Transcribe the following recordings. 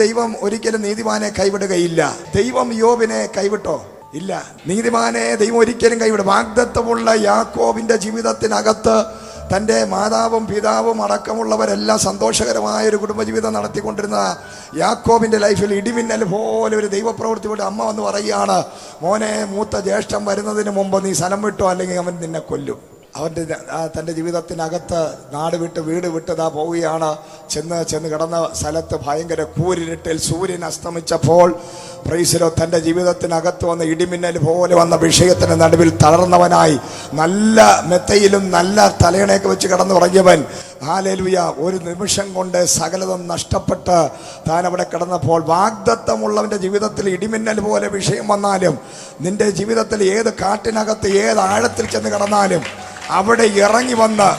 ദൈവം ഒരിക്കലും നീതിമാനെ കൈവിടുകയില്ല. ദൈവം യോബിനെ കൈവിട്ടോ? ഇല്ല. നീതിമാനെ ദൈവം ഒരിക്കലും കൈവിടും. വാഗ്ദത്തമുള്ള യാക്കോബിന്റെ ജീവിതത്തിനകത്ത് തൻ്റെ മാതാവും പിതാവും അടക്കമുള്ളവരെല്ലാം സന്തോഷകരമായ ഒരു കുടുംബജീവിതം നടത്തിക്കൊണ്ടിരുന്ന യാക്കോബിൻ്റെ ലൈഫിൽ ഇടിമിന്നൽ പോലെ ഒരു ദൈവപ്രവൃത്തി കൊണ്ട് അമ്മ വന്ന് പറയുകയാണ്, മോനെ, മൂത്ത ജ്യേഷ്ഠൻ വരുന്നതിന് മുമ്പ് നീ സ്ഥലം വിട്ടോ, അല്ലെങ്കിൽ അവൻ നിന്നെ കൊല്ലും. അവൻ്റെ തൻ്റെ ജീവിതത്തിനകത്ത് നാട് വിട്ട് വീട് വിട്ടതാ പോവുകയാണ്. ചെന്ന് കിടന്ന സ്ഥലത്ത് ഭയങ്കര കൂരിരുട്ടിൽ സൂര്യൻ അസ്തമിച്ചപ്പോൾ പ്രൈസിലോ തൻ്റെ ജീവിതത്തിനകത്ത് വന്ന ഇടിമിന്നൽ പോലെ വന്ന വിഷയത്തിന് നടുവിൽ തളർന്നവനായി നല്ല മെത്തയിലും നല്ല തലയണയൊക്കെ വെച്ച് കിടന്നുറങ്ങിയവൻ, ഹല്ലേലൂയ, ഒരു നിമിഷം കൊണ്ട് സകലതും നഷ്ടപ്പെട്ട് താൻ അവിടെ കിടന്നപ്പോൾ, വാഗ്ദത്തമുള്ളവൻ്റെ ജീവിതത്തിൽ ഇടിമിന്നൽ പോലെ വിഷയം വന്നാലും, നിന്റെ ജീവിതത്തിൽ ഏത് കാട്ടിനകത്ത് ഏത് ആഴത്തിൽ ചെന്ന് കിടന്നാലും അവിടെ ഇറങ്ങി വന്ന്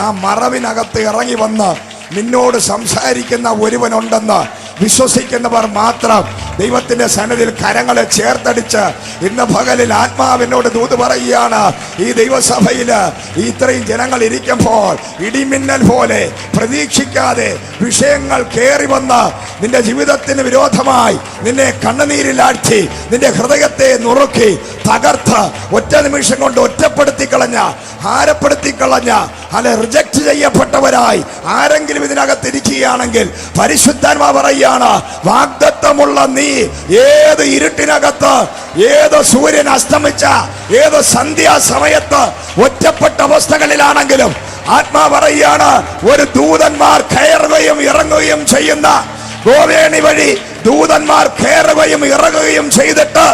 ആ മറവിനകത്ത് ഇറങ്ങി വന്ന് നിന്നോട് സംസാരിക്കുന്ന ഒരുവനുണ്ടെന്ന് വിശ്വസിക്കുന്നവർ മാത്രം ദൈവത്തിന്റെ സന്നിധിയിൽ കരങ്ങളെ ചേർത്തടിച്ച് ഇന്ന് പകലിൽ ആത്മാവിനോട് ദൂത് പറയുകയാണ്. ഈ ദൈവസഭയില് ഇത്രയും ജനങ്ങൾ ഇരിക്കുമ്പോൾ ഇടിമിന്നൽ പോലെ പ്രതീക്ഷിക്കാതെ വിഷയങ്ങൾ കയറി വന്ന് നിന്റെ ജീവിതത്തിന് വിരോധമായി നിന്നെ കണ്ണുനീരിലാഴ്ത്തി നിന്റെ ഹൃദയത്തെ നുറുക്കി തകർത്ത് ഒറ്റ നിമിഷം കൊണ്ട് ഒറ്റപ്പെടുത്തി കളഞ്ഞ, ഭാരപ്പെടുത്തി കളഞ്ഞ, അല്ലെ റിജക്ട് ചെയ്യപ്പെട്ടവരായി ആരെങ്കിലും ഇതിനകത്ത് ഇരിക്കുകയാണെങ്കിൽ പരിശുദ്ധാത്മാവ് പറയുകയാണ്, വാഗ്ദത്തമുള്ള നീ ഏത് ഇരുട്ടിനകത്ത്, ഏത് സൂര്യൻ അസ്തമിച്ച ഏത് സന്ധ്യാസമയത്ത് ഒറ്റപ്പെട്ട അവസ്ഥകളിലാണെങ്കിലും ആത്മാവ് പറയുകയാണ്, ഒരു ദൂതന്മാർ കയറുകയും ഇറങ്ങുകയും ചെയ്യുന്ന ഗോവേണി വഴി ദൂതന്മാർ കയറുകയും ഇറങ്ങുകയും ചെയ്തിട്ട്,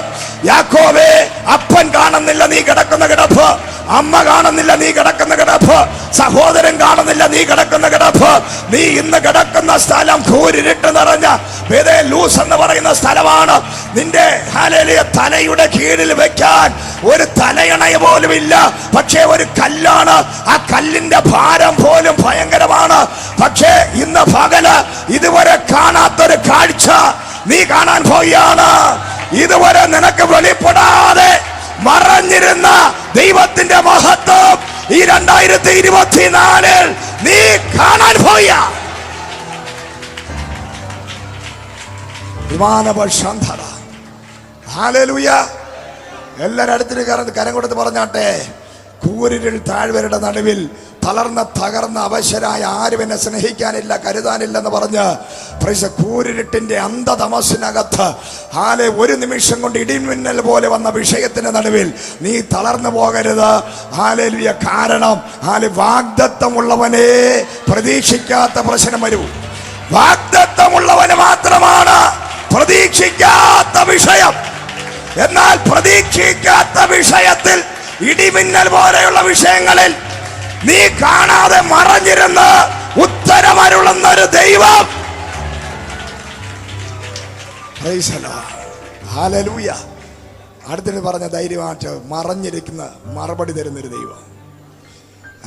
യാക്കോബേ, അപ്പൻ കാണുന്നില്ല നീ കിടക്കുന്ന കിടപ്പ്, അമ്മ കാണുന്നില്ല നീ കിടക്കുന്ന കിടപ്പ്, സഹോദരൻ കാണുന്നില്ല നീ കിടക്കുന്ന കിടപ്പ്, നീ ഇന്ന് കിടക്കുന്ന സ്ഥലം കൂരിരുട്ട് നിറഞ്ഞ ബേഥേലൂസ് എന്ന് പറയുന്ന സ്ഥലമാണ്. നിന്റെ ഹല്ലേലൂയ തലയുടെ കീഴിൽ വെക്കാൻ ഒരു തലയണ പോലും ഇല്ല. പക്ഷേ ഒരു കല്ലാണ്, ആ കല്ലിന്റെ ഭാരം പോലും ഭയങ്കരമാണ്. പക്ഷേ ഇന്ന് പകല് ഇതുവരെ കാണാത്തൊരു കാഴ്ച നീ കാണാൻ പോയാണ്. ഇതുവരെ നിനക്ക് വെളിപ്പെടാതെ മറഞ്ഞിരുന്ന ദൈവത്തിന്റെ മഹത്വം ഈ 2024 നീ കാണാൻ പോയ വിമാനപക്ഷന്ധത. ഹല്ലേലൂയ. എല്ലാവരും അടുത്തിന് കരം കൊടുത്ത് പറഞ്ഞാട്ടെ, കൂരിരുൾ താഴ്വരയുടെ നടുവിൽ തളർന്ന തകർന്ന അവശരായ ആരും എന്നെ സ്നേഹിക്കാനില്ല, കരുതാനില്ലെന്ന് പറഞ്ഞ് കൂരിരുട്ടിന്റെ അന്ധതമസിനകത്ത് ഒരു നിമിഷം കൊണ്ട് ഇടിമിന്നൽ പോലെ വന്ന വിഷയത്തിന്റെ നടുവിൽ നീ തളർന്നു പോകരുത്. ഹല്ലേലൂയ. കാരണം വാഗ്ദത്തമുള്ളവനെ പ്രതീക്ഷിക്കാത്ത പ്രശ്നം വരൂ. വാഗ്ദത്തമുള്ളവന് മാത്രമാണ് പ്രതീക്ഷിക്കാത്ത വിഷയം. എന്നാൽ പ്രതീക്ഷിക്കാത്ത വിഷയത്തിൽ, ഇടിമിന്നൽ പോലെയുള്ള വിഷയങ്ങളിൽ നീ കാണാതെ മറഞ്ഞിരുന്ന് ഉത്തരമരുളുന്ന ഒരു ദൈവം. ഹല്ലേലൂയ. അടുത്തിട്ട് പറഞ്ഞ ധൈര്യമായിട്ട് മറഞ്ഞിരിക്കുന്ന മറുപടി തരുന്നൊരു ദൈവം.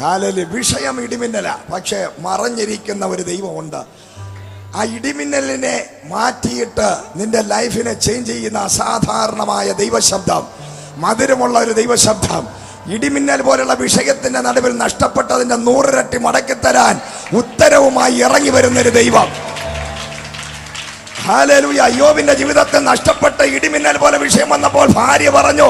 ഹല്ലേലൂയ. വിഷയം ഇടിമിന്നല, പക്ഷെ മറഞ്ഞിരിക്കുന്ന ഒരു ദൈവമുണ്ട്. ആ ഇടിമിന്നലിനെ മാറ്റിയിട്ട് നിന്റെ ലൈഫിനെ ചേഞ്ച് ചെയ്യുന്ന അസാധാരണമായ ദൈവശബ്ദം, മധുരമുള്ള ഒരു ദൈവശബ്ദം. ഇടിമിന്നൽ പോലുള്ള വിഷയത്തിന്റെ നടുവിൽ നഷ്ടപ്പെട്ടതിന്റെ 100 ഇരട്ടി മടക്കിത്തരാൻ ഉത്തരവുമായി ഇറങ്ങി വരുന്നൊരു ദൈവം. ഹല്ലേലൂയ. അയ്യോബിന്റെ ജീവിതത്തിൽ നഷ്ടപ്പെട്ട ഇടിമിന്നൽ പോലെ വിഷയം വന്നപ്പോൾ ഭാര്യ പറഞ്ഞു,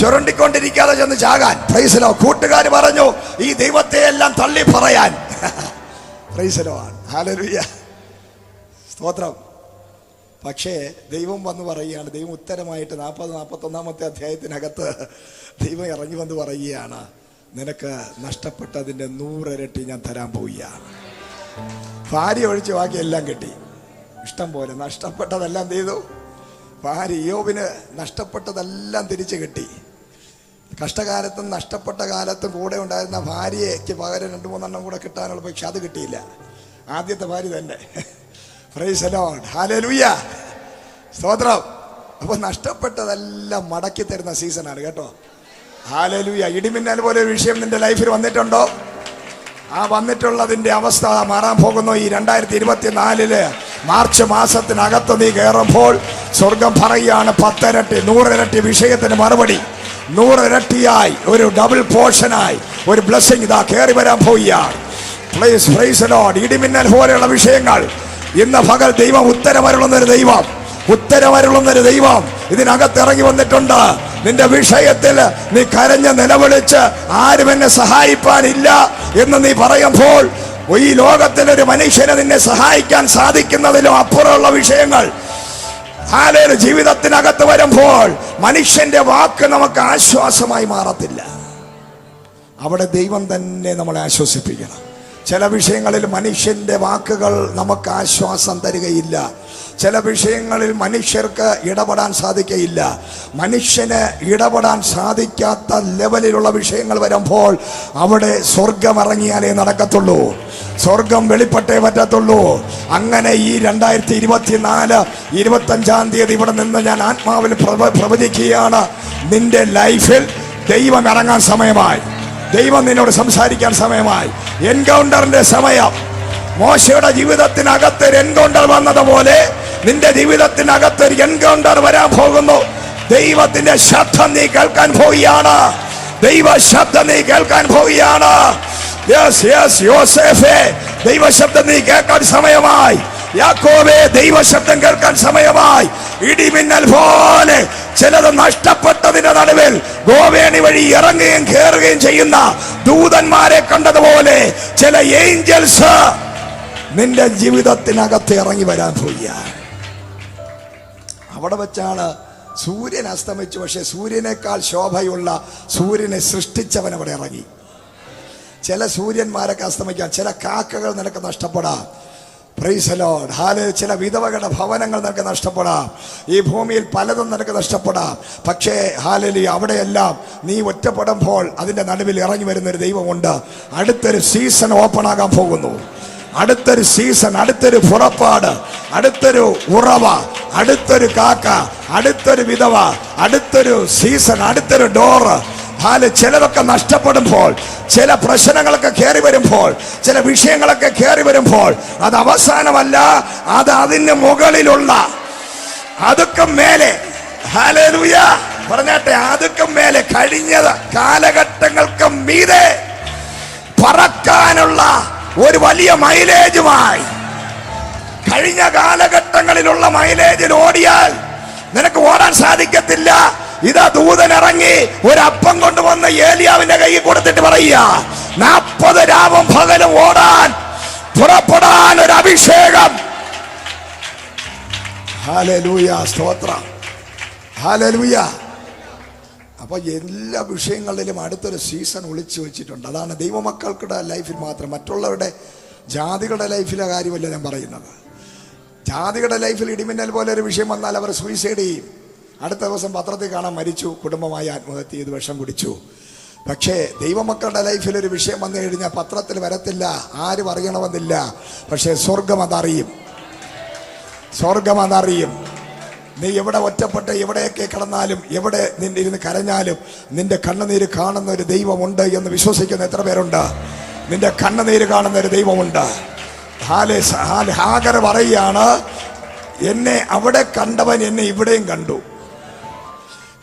ചുരണ്ടിക്കൊണ്ടിരിക്കാതെ ചെന്ന് ചാകാൻ. Price the Lord. കൂട്ടുകാർ പറഞ്ഞു, ഈ ദൈവത്തെ എല്ലാം തള്ളി പറയാൻ. Price the lord. ഹല്ലേലൂയ. സ്തോത്രം. പക്ഷേ ദൈവം വന്ന് പറയുകയാണ്, ദൈവം ഉത്തരമായിട്ട് 40-41 അധ്യായത്തിനകത്ത് ദൈവം ഇറങ്ങി വന്ന് പറയുകയാണ്, നിനക്ക് നഷ്ടപ്പെട്ടതിൻ്റെ 100 ഇരട്ടി ഞാൻ തരാൻ പോവുകയാണ്. ഭാര്യ ഒഴിച്ച് ബാക്കി എല്ലാം കിട്ടി. ഇഷ്ടം പോലെ നഷ്ടപ്പെട്ടതെല്ലാം ചെയ്തു. ഭാര്യ യോബിന് നഷ്ടപ്പെട്ടതെല്ലാം തിരിച്ചു കിട്ടി. കഷ്ടകാലത്തും നഷ്ടപ്പെട്ട കാലത്തും കൂടെ ഉണ്ടായിരുന്ന ഭാര്യയ്ക്ക് പകരം 2-3 കൂടെ കിട്ടാനുള്ള, പക്ഷെ അത് കിട്ടിയില്ല. ആദ്യത്തെ ഭാര്യ തന്നെ. Price the lord. ഹല്ലേലൂയ. സ്തോത്രം. അപ്പൊ നഷ്ടപ്പെട്ടതെല്ലാം മടക്കി തരുന്ന സീസണാണ് കേട്ടോ. ഹല്ലേലൂയ. ഇടിമിന്നൽ പോലെ ഒരു വിഷയം നിന്റെ ലൈഫിൽ വന്നിട്ടുണ്ടോ? ആ വന്നിട്ടുള്ളതിന്റെ അവസ്ഥ മാറാൻ പോകുന്നു. ഈ 2024 മാർച്ച് മാസത്തിനകത്ത് നീ കയറുമ്പോൾ സ്വർഗം പറയുകയാണ്, 10 ഇരട്ടി 100 ഇരട്ടി വിഷയത്തിന് മറുപടി, 100 ഇരട്ടിയായി ഒരു ഡബിൾ പോർഷനായി ഒരു ബ്ലെസ്സിംഗ് ഇതാ കയറി വരാൻ പോവുകയാണ്. Praise the Lord. ഇടിമിന്നൽ പോലെയുള്ള വിഷയങ്ങൾ ഇന്ന് പകൽ ദൈവം ഉത്തരമരുളുന്നൊരു ദൈവം, ഉത്തരമരുളുന്നൊരു ദൈവം ഇതിനകത്ത് ഇറങ്ങി വന്നിട്ടുണ്ട്. നിന്റെ വിഷയത്തിൽ നീ കരഞ്ഞ് നിലവിളിച്ച് ആരും എന്നെ സഹായിപ്പാനില്ല എന്ന് നീ പറയുമ്പോൾ, ഈ ലോകത്തിൽ ഒരു മനുഷ്യനെ നിന്നെ സഹായിക്കാൻ സാധിക്കുന്നതിലും അപ്പുറമുള്ള വിഷയങ്ങൾ ജീവിതത്തിനകത്ത് വരുമ്പോൾ മനുഷ്യന്റെ വാക്ക് നമുക്ക് ആശ്വാസമായി മാറത്തില്ല. അവിടെ ദൈവം തന്നെ നമ്മളെ ആശ്വസിപ്പിക്കണം. ചില വിഷയങ്ങളിൽ മനുഷ്യന്റെ വാക്കുകൾ നമുക്ക് ആശ്വാസം തരികയില്ല. ചില വിഷയങ്ങളിൽ മനുഷ്യർക്ക് ഇടപെടാൻ സാധിക്കയില്ല. മനുഷ്യന് ഇടപെടാൻ സാധിക്കാത്ത ലെവലിലുള്ള വിഷയങ്ങൾ വരുമ്പോൾ അവിടെ സ്വർഗം ഇറങ്ങിയാലേ നടക്കത്തുള്ളൂ, സ്വർഗം വെളിപ്പെട്ടേ പറ്റത്തുള്ളൂ. അങ്ങനെ ഈ 2024 25-ാം തീയതി ഇവിടെ നിന്ന് ഞാൻ ആത്മാവിൽ പ്രവചിക്കുകയാണ്, നിന്റെ ലൈഫിൽ ദൈവം ഇറങ്ങാൻ സമയമായി, ദൈവം നിന്നോട് സംസാരിക്കാൻ സമയമായി. എൻകൗണ്ടറിന്റെ സമയം. മോശയുടെ ജീവിതത്തിനകത്ത് ഒരു എൻകൗണ്ടർ വന്നതുപോലെ നിന്റെ ജീവിതത്തിനകത്ത് ഒരു എൻകൗണ്ടർ വരാൻ പോകുന്നു. ദൈവത്തിന്റെ ശബ്ദം നീ കേൾക്കാൻ പോവുകയാണ്, ദൈവ ശബ്ദം നീ കേൾക്കാൻ പോവുകയാണ്. യോസേഫേ, ദൈവ ശബ്ദം നീ കേൾക്കാൻ സമയമായി. യാക്കോബേ, ദൈവ ശബ്ദം കേൾക്കാൻ സമയമായി. ഇടിമിന്നൽ പോലെ ചിലത് നഷ്ടപ്പെട്ടതിന്റെ നടുവിൽ ഗോവേണി വഴി ഇറങ്ങുകയും കയറുകയും ചെയ്യുന്ന ദൂതന്മാരെ കണ്ടതുപോലെ ചില ഏഞ്ചൽസ് നിന്റെ ജീവിതത്തിനകത്ത് ഇറങ്ങി വരാൻ പോവുകയാണ്. അവിടെ വെച്ചാണ് സൂര്യൻ അസ്തമിച്ചു. പക്ഷെ സൂര്യനേക്കാൾ ശോഭയുള്ള സൂര്യനെ സൃഷ്ടിച്ചവൻ അവിടെ ഇറങ്ങി. ചില സൂര്യന്മാരൊക്കെ അസ്തമിക്കാം, ചില കാക്കകൾ നിനക്ക് നഷ്ടപ്പെടാം. Price the lord. ഹല്ലേലൂയ. ചില വിധവകളുടെ ഭവനങ്ങൾ നിനക്ക് നഷ്ടപ്പെടാം, ഈ ഭൂമിയിൽ പലതും നിനക്ക് നഷ്ടപ്പെടാം. പക്ഷേ ഹല്ലേലൂയ, അവിടെയെല്ലാം നീ ഒറ്റപ്പെടുമ്പോൾ അതിന്റെ നടുവിൽ ഇറങ്ങി വരുന്നൊരു ദൈവമുണ്ട്. അടുത്തൊരു സീസൺ ഓപ്പൺ ആകാൻ പോകുന്നു, അടുത്തൊരു സീസൺ, അടുത്തൊരു പുറപ്പാട്, അടുത്തൊരു ഉറവ, അടുത്തൊരു കാക്ക, അടുത്തൊരു വിധവ, അടുത്തൊരു സീസൺ, അടുത്തൊരു ഡോറ്. ചിലതൊക്കെ നഷ്ടപ്പെടുമ്പോൾ, ചില പ്രശ്നങ്ങളൊക്കെ കയറി വരുമ്പോൾ, ചില വിഷയങ്ങളൊക്കെ കയറി വരുമ്പോൾ അത് അവസാനമല്ല, അത് അതിന് മുകളിലുള്ള അതുക്കും മേലെ. ഹല്ലേലൂയ പറഞ്ഞാട്ടെ, അതുക്കും മേലെ, കഴിഞ്ഞ കാലഘട്ടങ്ങൾക്ക് മീതെ പറക്കാനുള്ള ഒരു വലിയ മൈലേജുമായി. കഴിഞ്ഞ കാലഘട്ടങ്ങളിലുള്ള മൈലേജിൽ ഓടിയാൽ നിനക്ക് ഓടാൻ സാധിക്കത്തില്ല. ഇതാ ദൂതൻ ഇറങ്ങി ഒരപ്പം കൊണ്ടുവന്ന് ഏലിയാവിന്റെ കയ്യിൽ കൊടുത്തിട്ട് പറയുക, 40 രാവും പകലും ഓടാൻ പുറപ്പെടാൻ ഒരു അഭിഷേകം. ഹല്ലേലൂയ, സ്തോത്രം, ഹല്ലേലൂയ. അപ്പൊ എല്ലാ വിഷയങ്ങളിലും അടുത്തൊരു സീസൺ ഒളിച്ചു വെച്ചിട്ടുണ്ട്. അതാണ് ദൈവമക്കൾക്കുടെ ലൈഫിൽ മാത്രം, മറ്റുള്ളവരുടെ ജാതികളുടെ ലൈഫിലെ കാര്യമല്ല ഞാൻ പറയുന്നത്. ജാതികളുടെ ലൈഫിൽ ഇടിമിന്നൽ പോലെ ഒരു വിഷയം വന്നാൽ അവർ സൂയിസൈഡ് ചെയ്യും. അടുത്ത ദിവസം പത്രത്തിൽ കാണാൻ മരിച്ചു, കുടുംബമായി ആത്മഹത്യ ചെയ്ത് വിഷം കുടിച്ചു. പക്ഷേ ദൈവമക്കളുടെ ലൈഫിൽ ഒരു വിഷയം വന്നു കഴിഞ്ഞാൽ പത്രത്തിൽ വരത്തില്ല, ആരും അറിയണമെന്നില്ല. പക്ഷേ സ്വർഗം അതറിയും, സ്വർഗം അതറിയും. നീ എവിടെ ഒറ്റപ്പെട്ട് എവിടെയൊക്കെ കിടന്നാലും, എവിടെ നിന്റെ ഇരുന്ന് കരഞ്ഞാലും നിന്റെ കണ്ണുനീര് കാണുന്ന ഒരു ദൈവമുണ്ട് എന്ന് വിശ്വസിക്കുന്ന എത്ര പേരുണ്ട്? നിന്റെ കണ്ണുനീര് കാണുന്ന ഒരു ദൈവമുണ്ട്. ഹാഗർ പറയുകയാണ്, എന്നെ അവിടെ കണ്ടവൻ എന്നെ ഇവിടെയും കണ്ടു.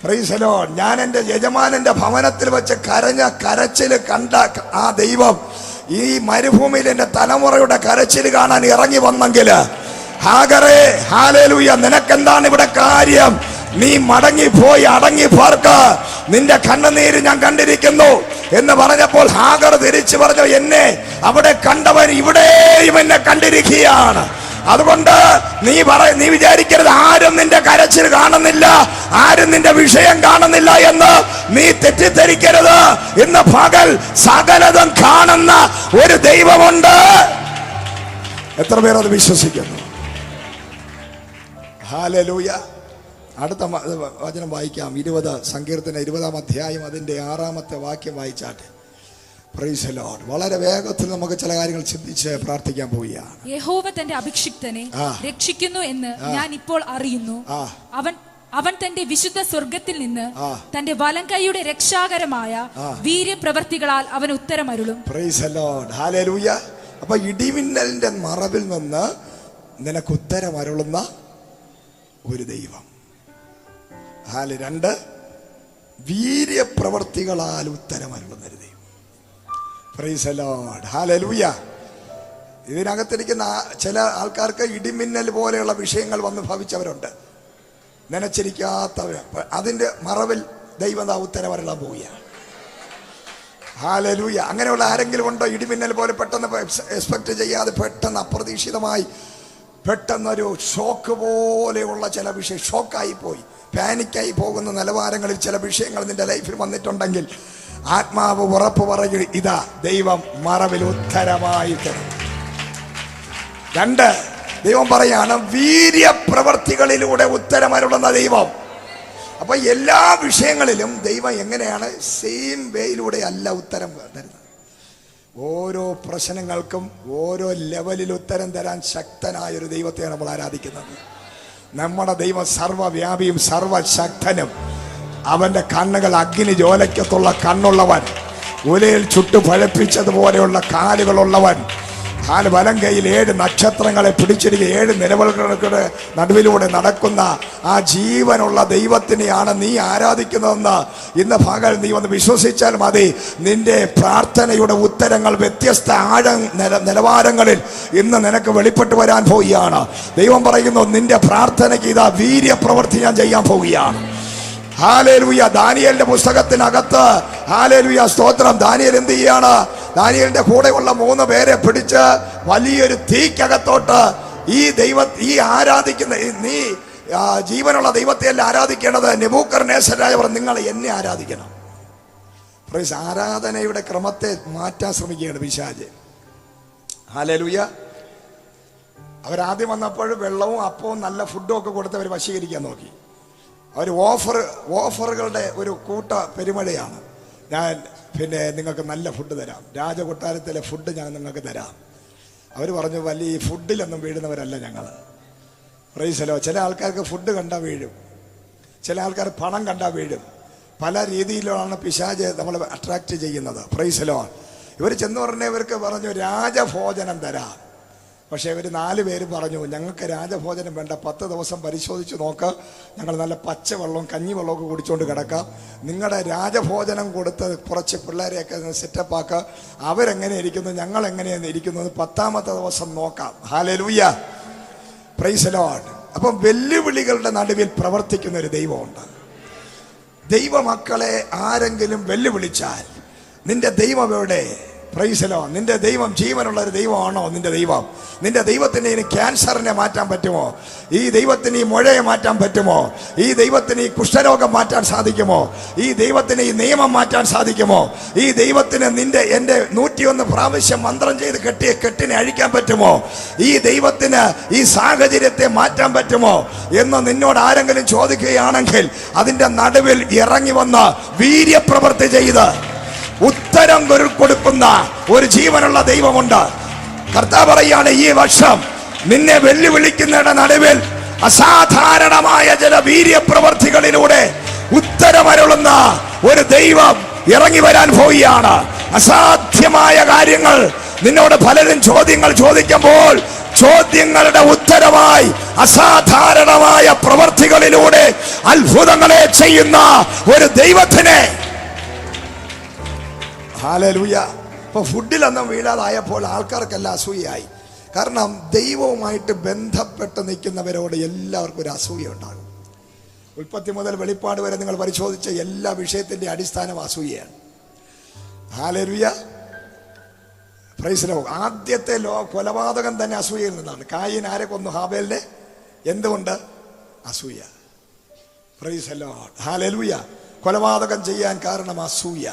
Price the Lord. ഞാൻ എൻ്റെ യജമാനന്റെ ഭവനത്തിൽ വെച്ച് കരഞ്ഞ കരച്ചിൽ കണ്ട ആ ദൈവം ഈ മരുഭൂമിയിൽ എൻ്റെ തലമുറയുടെ കരച്ചിൽ കാണാൻ ഇറങ്ങി വന്നെങ്കിൽ, ഹാഗറേ, ഹല്ലേലൂയ, നിനക്കെന്താണ് ഇവിടെ കാര്യം? നീ മടങ്ങിപ്പോയി അടങ്ങി പാർക്ക്, നിന്റെ കണ്ണുനീര് ഞാൻ കണ്ടിരിക്കുന്നു എന്ന് പറഞ്ഞപ്പോൾ ഹാഗർ തിരിച്ചു പറഞ്ഞു, എന്നെ അവിടെ കണ്ടവൻ ഇവിടെയും എന്നെ കണ്ടിരിക്കുകയാണ്. അതുകൊണ്ട് നീ വിചാരിക്കരുത് ആരും നിന്റെ കരച്ചിൽ കാണുന്നില്ല, ആരും നിന്റെ വിഷയം കാണുന്നില്ല എന്ന് നീ തെറ്റിദ്ധരിക്കരുത്. ഇന്ന് പകൽ സകലതും കാണുന്ന ഒരു ദൈവമുണ്ട്. എത്ര പേർ അത് വിശ്വസിക്കുന്നു? ഹല്ലേലൂയ. അടുത്ത വചനം വായിക്കാം. 20 സങ്കീർത്തനം 20-ാം അധ്യായം അതിന്റെ 6-ാമത്തെ വാക്യം വായിച്ചാട്ടെ. Price the Lord. വളരെ വേഗത്തിൽ നമുക്ക് ചില കാര്യങ്ങൾ ചിന്തിച്ച് പ്രാർത്ഥിക്കാൻ പോവുകയാണ്. യഹോവ തന്റെ അഭിഷിക്തനെ രക്ഷിക്കുന്നു എന്ന് ഞാൻ ഇപ്പോൾ അറിയുന്നു. അവൻ തന്റെ വിശുദ്ധ സ്വർഗത്തിൽ നിന്ന് തന്റെ വലം കൈയുടെ രക്ഷാകരമായ വീര്യപ്രവർത്തികളാൽ അവൻ ഉത്തരമരുളും. Praise the lord. ഹല്ലേലൂയ. അപ്പൊ ഇടിമിന്നലിന്റെ മറവിൽ നിന്ന് നിനക്ക് ഉത്തരമരുളുന്ന ഒരു ദൈവം. 2 വീര്യപ്രവർത്തികളാൽ ഉത്തരമരുളുന്ന ഒരു ദൈവം. Price the lord. ഹല്ലേലൂയ. ഇതിനകത്തിരിക്കുന്ന ചില ആൾക്കാർക്ക് ഇടിമിന്നൽ പോലെയുള്ള വിഷയങ്ങൾ വന്ന് ഭവിച്ചവരുണ്ട്, നനച്ചിരിക്കാത്തവർ. അതിൻ്റെ മറവിൽ ദൈവം ഉത്തരവരളാൻ പോവുകയാണ്. ഹല്ലേലൂയ. അങ്ങനെയുള്ള ആരെങ്കിലും ഉണ്ടോ? ഇടിമിന്നൽ പോലെ പെട്ടെന്ന് എക്സ്പെക്ട് ചെയ്യാതെ പെട്ടെന്ന് അപ്രതീക്ഷിതമായി പെട്ടെന്നൊരു ഷോക്ക് പോലെയുള്ള ചില വിഷയം, ഷോക്കായി പോയി, പാനിക്കായി പോകുന്ന നിലവാരങ്ങളിൽ ചില വിഷയങ്ങൾ നിന്റെ ലൈഫിൽ വന്നിട്ടുണ്ടെങ്കിൽ ആത്മാവ് ഉറപ്പ് പറയും, ഇതാ ദൈവം മറവിൽ ഉത്തരമായി തരും. 2, ദൈവം പറയാണ് വീര്യപ്രവർത്തികളിലൂടെ ഉത്തരമരുളുന്ന ദൈവം. അപ്പൊ എല്ലാ വിഷയങ്ങളിലും ദൈവം എങ്ങനെയാണ്? സെയിം വേയിലൂടെ അല്ല ഉത്തരം തരുന്നത്. ഓരോ പ്രശ്നങ്ങൾക്കും ഓരോ ലെവലിൽ ഉത്തരം തരാൻ ശക്തനായ ഒരു ദൈവത്തെയാണ് നമ്മൾ ആരാധിക്കുന്നത്. നമ്മുടെ ദൈവം സർവ്വവ്യാപിയും സർവശക്തനും. അവന്റെ കണ്ണുകൾ അഗ്നി ജ്വാലയ്ക്കത്തുള്ള കണ്ണുള്ളവൻ, ഉലയിൽ ചുട്ടു പഴപ്പിച്ചതുപോലെയുള്ള കാലുകളുള്ളവൻ, വലം കൈയിൽ 7 നക്ഷത്രങ്ങളെ പിടിച്ചിരിക്കുക 7 നിലവുകളുടെ നടുവിലൂടെ നടക്കുന്ന ആ ജീവനുള്ള ദൈവത്തിനെയാണ് നീ ആരാധിക്കുന്നതെന്ന് ഇന്ന് പകൽ നീ ഒന്ന് വിശ്വസിച്ചാൽ മതി. നിന്റെ പ്രാർത്ഥനയുടെ ഉത്തരങ്ങൾ വ്യത്യസ്ത നിലവാരങ്ങളിൽ ഇന്ന് നിനക്ക് വെളിപ്പെട്ടു വരാൻ പോവുകയാണ്. ദൈവം പറയുന്നു, നിന്റെ പ്രാർത്ഥനയ്ക്ക് ഇതാ വീര്യപ്രവൃത്തി ഞാൻ ചെയ്യാൻ പോവുകയാണ്. ഹല്ലേലൂയ. ദാനിയേലിന്റെ പുസ്തകത്തിനകത്ത് ഹല്ലേലൂയ സ്തോത്രം. ദാനിയേൽ എന്ത് ചെയ്യാണ്? ദാനിയേലിന്റെ കൂടെയുള്ള 3 പേരെ പിടിച്ച് വലിയൊരു തീക്കകത്തോട്ട് ഈ ആരാധിക്കുന്ന നീ ജീവനുള്ള ദൈവത്തെയല്ല ആരാധിക്കേണ്ടത്. നെബൂഖദ്നേസർ പറഞ്ഞു, നിങ്ങൾ എന്നെ ആരാധിക്കണം. ആരാധനയുടെ ക്രമത്തെ മാറ്റാൻ ശ്രമിക്കുകയാണ് പിശാച്. ഹല്ലേലൂയ. അവരാദ്യം വന്നപ്പോൾ വെള്ളവും അപ്പവും നല്ല ഫുഡും ഒക്കെ കൊടുത്ത് അവർ വശീകരിക്കാൻ നോക്കി. അവർ ഓഫറുകളുടെ ഒരു കൂട്ട പെരുമഴയാണ്. ഞാൻ നിങ്ങൾക്ക് നല്ല ഫുഡ് തരാം, രാജകൊട്ടാരത്തിലെ ഫുഡ് ഞാൻ നിങ്ങൾക്ക് തരാം. അവർ പറഞ്ഞു, വലിയ ഫുഡിലൊന്നും വീഴുന്നവരല്ല ഞങ്ങൾ. പ്രൈസലോ. ചില ആൾക്കാർക്ക് ഫുഡ് കണ്ടാൽ വീഴും, ചില ആൾക്കാർ പണം കണ്ടാൽ വീഴും. പല രീതിയിലാണ് പിശാച് നമ്മൾ അട്രാക്ട് ചെയ്യുന്നത്. പ്രൈസലോ. ഇവർ ചെന്ന് പറഞ്ഞവർക്ക് പറഞ്ഞു, രാജഭോജനം തരാം. പക്ഷേ ഇവർ 4 പേര് പറഞ്ഞു, ഞങ്ങൾക്ക് രാജഭോജനം വേണ്ട, 10 ദിവസം പരിശോധിച്ച് നോക്ക്, ഞങ്ങൾ നല്ല പച്ചവെള്ളവും കഞ്ഞിവെള്ളമൊക്കെ കുടിച്ചുകൊണ്ട് കിടക്കാം. നിങ്ങളുടെ രാജഭോജനം കൊടുത്ത് കുറച്ച് പിള്ളേരെയൊക്കെ സെറ്റപ്പാക്കുക, അവരെങ്ങനെ ഇരിക്കുന്നു, ഞങ്ങൾ എങ്ങനെയാണ് ഇരിക്കുന്നത്, 10ാമത്തെ ദിവസം നോക്കാം. ഹല്ലേലൂയ. Praise the Lord. അപ്പം വെല്ലുവിളികളുടെ നടുവിൽ പ്രവർത്തിക്കുന്ന ഒരു ദൈവമുണ്ട്. ദൈവമക്കളെ ആരെങ്കിലും വെല്ലുവിളിച്ചാൽ നിന്റെ ദൈവം എവിടെ? പ്രൈസലോ. നിന്റെ ദൈവം ജീവനുള്ള ഒരു ദൈവമാണോ? നിന്റെ ദൈവം, നിന്റെ ദൈവത്തിന് ഇനി ക്യാൻസറിനെ മാറ്റാൻ പറ്റുമോ? ഈ ദൈവത്തിന് ഈ മുഴയെ മാറ്റാൻ പറ്റുമോ? ഈ ദൈവത്തിന് ഈ കുഷ്ഠരോഗം മാറ്റാൻ സാധിക്കുമോ? ഈ ദൈവത്തിന് ഈ നിയമം മാറ്റാൻ സാധിക്കുമോ? ഈ ദൈവത്തിന് എൻ്റെ 101 പ്രാവശ്യം മന്ത്രം ചെയ്ത് കെട്ടിയ കെട്ടിനെ അഴിക്കാൻ പറ്റുമോ? ഈ ദൈവത്തിന് ഈ സാഹചര്യത്തെ മാറ്റാൻ പറ്റുമോ എന്ന് നിന്നോട് ആരെങ്കിലും ചോദിക്കുകയാണെങ്കിൽ അതിൻ്റെ നടുവിൽ ഇറങ്ങി വന്ന് വീര്യപ്രവൃത്തി ചെയ്ത് ഉത്തരം കൊടുക്കുന്ന ഒരു ജീവനുള്ള ദൈവമുണ്ട്. കർത്താവ് പറയാണ്, ഈ വർഷം നിന്നെ വെല്ലുവിളിക്കുന്നതിന്റെ നടുവിൽ അസാധാരണമായ ചില വീര്യപ്രവർത്തികളിലൂടെ ഉത്തരമരുളുന്ന ഒരു ദൈവം ഇറങ്ങി വരാൻ പോവുകയാണ്. അസാധ്യമായ കാര്യങ്ങൾ നിന്നോട് പലരും ചോദ്യങ്ങൾ ചോദിക്കുമ്പോൾ ചോദ്യങ്ങളുടെ ഉത്തരമായി അസാധാരണമായ പ്രവർത്തികളിലൂടെ അത്ഭുതങ്ങളെ ചെയ്യുന്ന ഒരു ദൈവത്തിനെ. ഹല്ലേലൂയ. ഇപ്പൊ ഫുഡിലൊന്നും വീഴാതായപ്പോൾ ആൾക്കാർക്കെല്ലാം അസൂയയായി. കാരണം ദൈവവുമായിട്ട് ബന്ധപ്പെട്ട് നിൽക്കുന്നവരോട് എല്ലാവർക്കും ഒരു അസൂയ ഉണ്ടാകും. ഉൽപ്പത്തി മുതൽ വെളിപ്പാട് വരെ നിങ്ങൾ പരിശോധിച്ച എല്ലാ വിഷയത്തിന്റെ അടിസ്ഥാനം അസൂയയാണ്. ഹല്ലേലൂയ. Praise the Lord. ആദ്യത്തെ കൊലപാതകം തന്നെ അസൂയയിൽ നിന്നാണ്. കായീൻ ആരെ കൊന്നു? ഹാബേലിനെ. എന്തുകൊണ്ട്? അസൂയ. Praise the lord. ഹല്ലേലൂയ. കൊലപാതകം ചെയ്യാൻ കാരണം അസൂയ.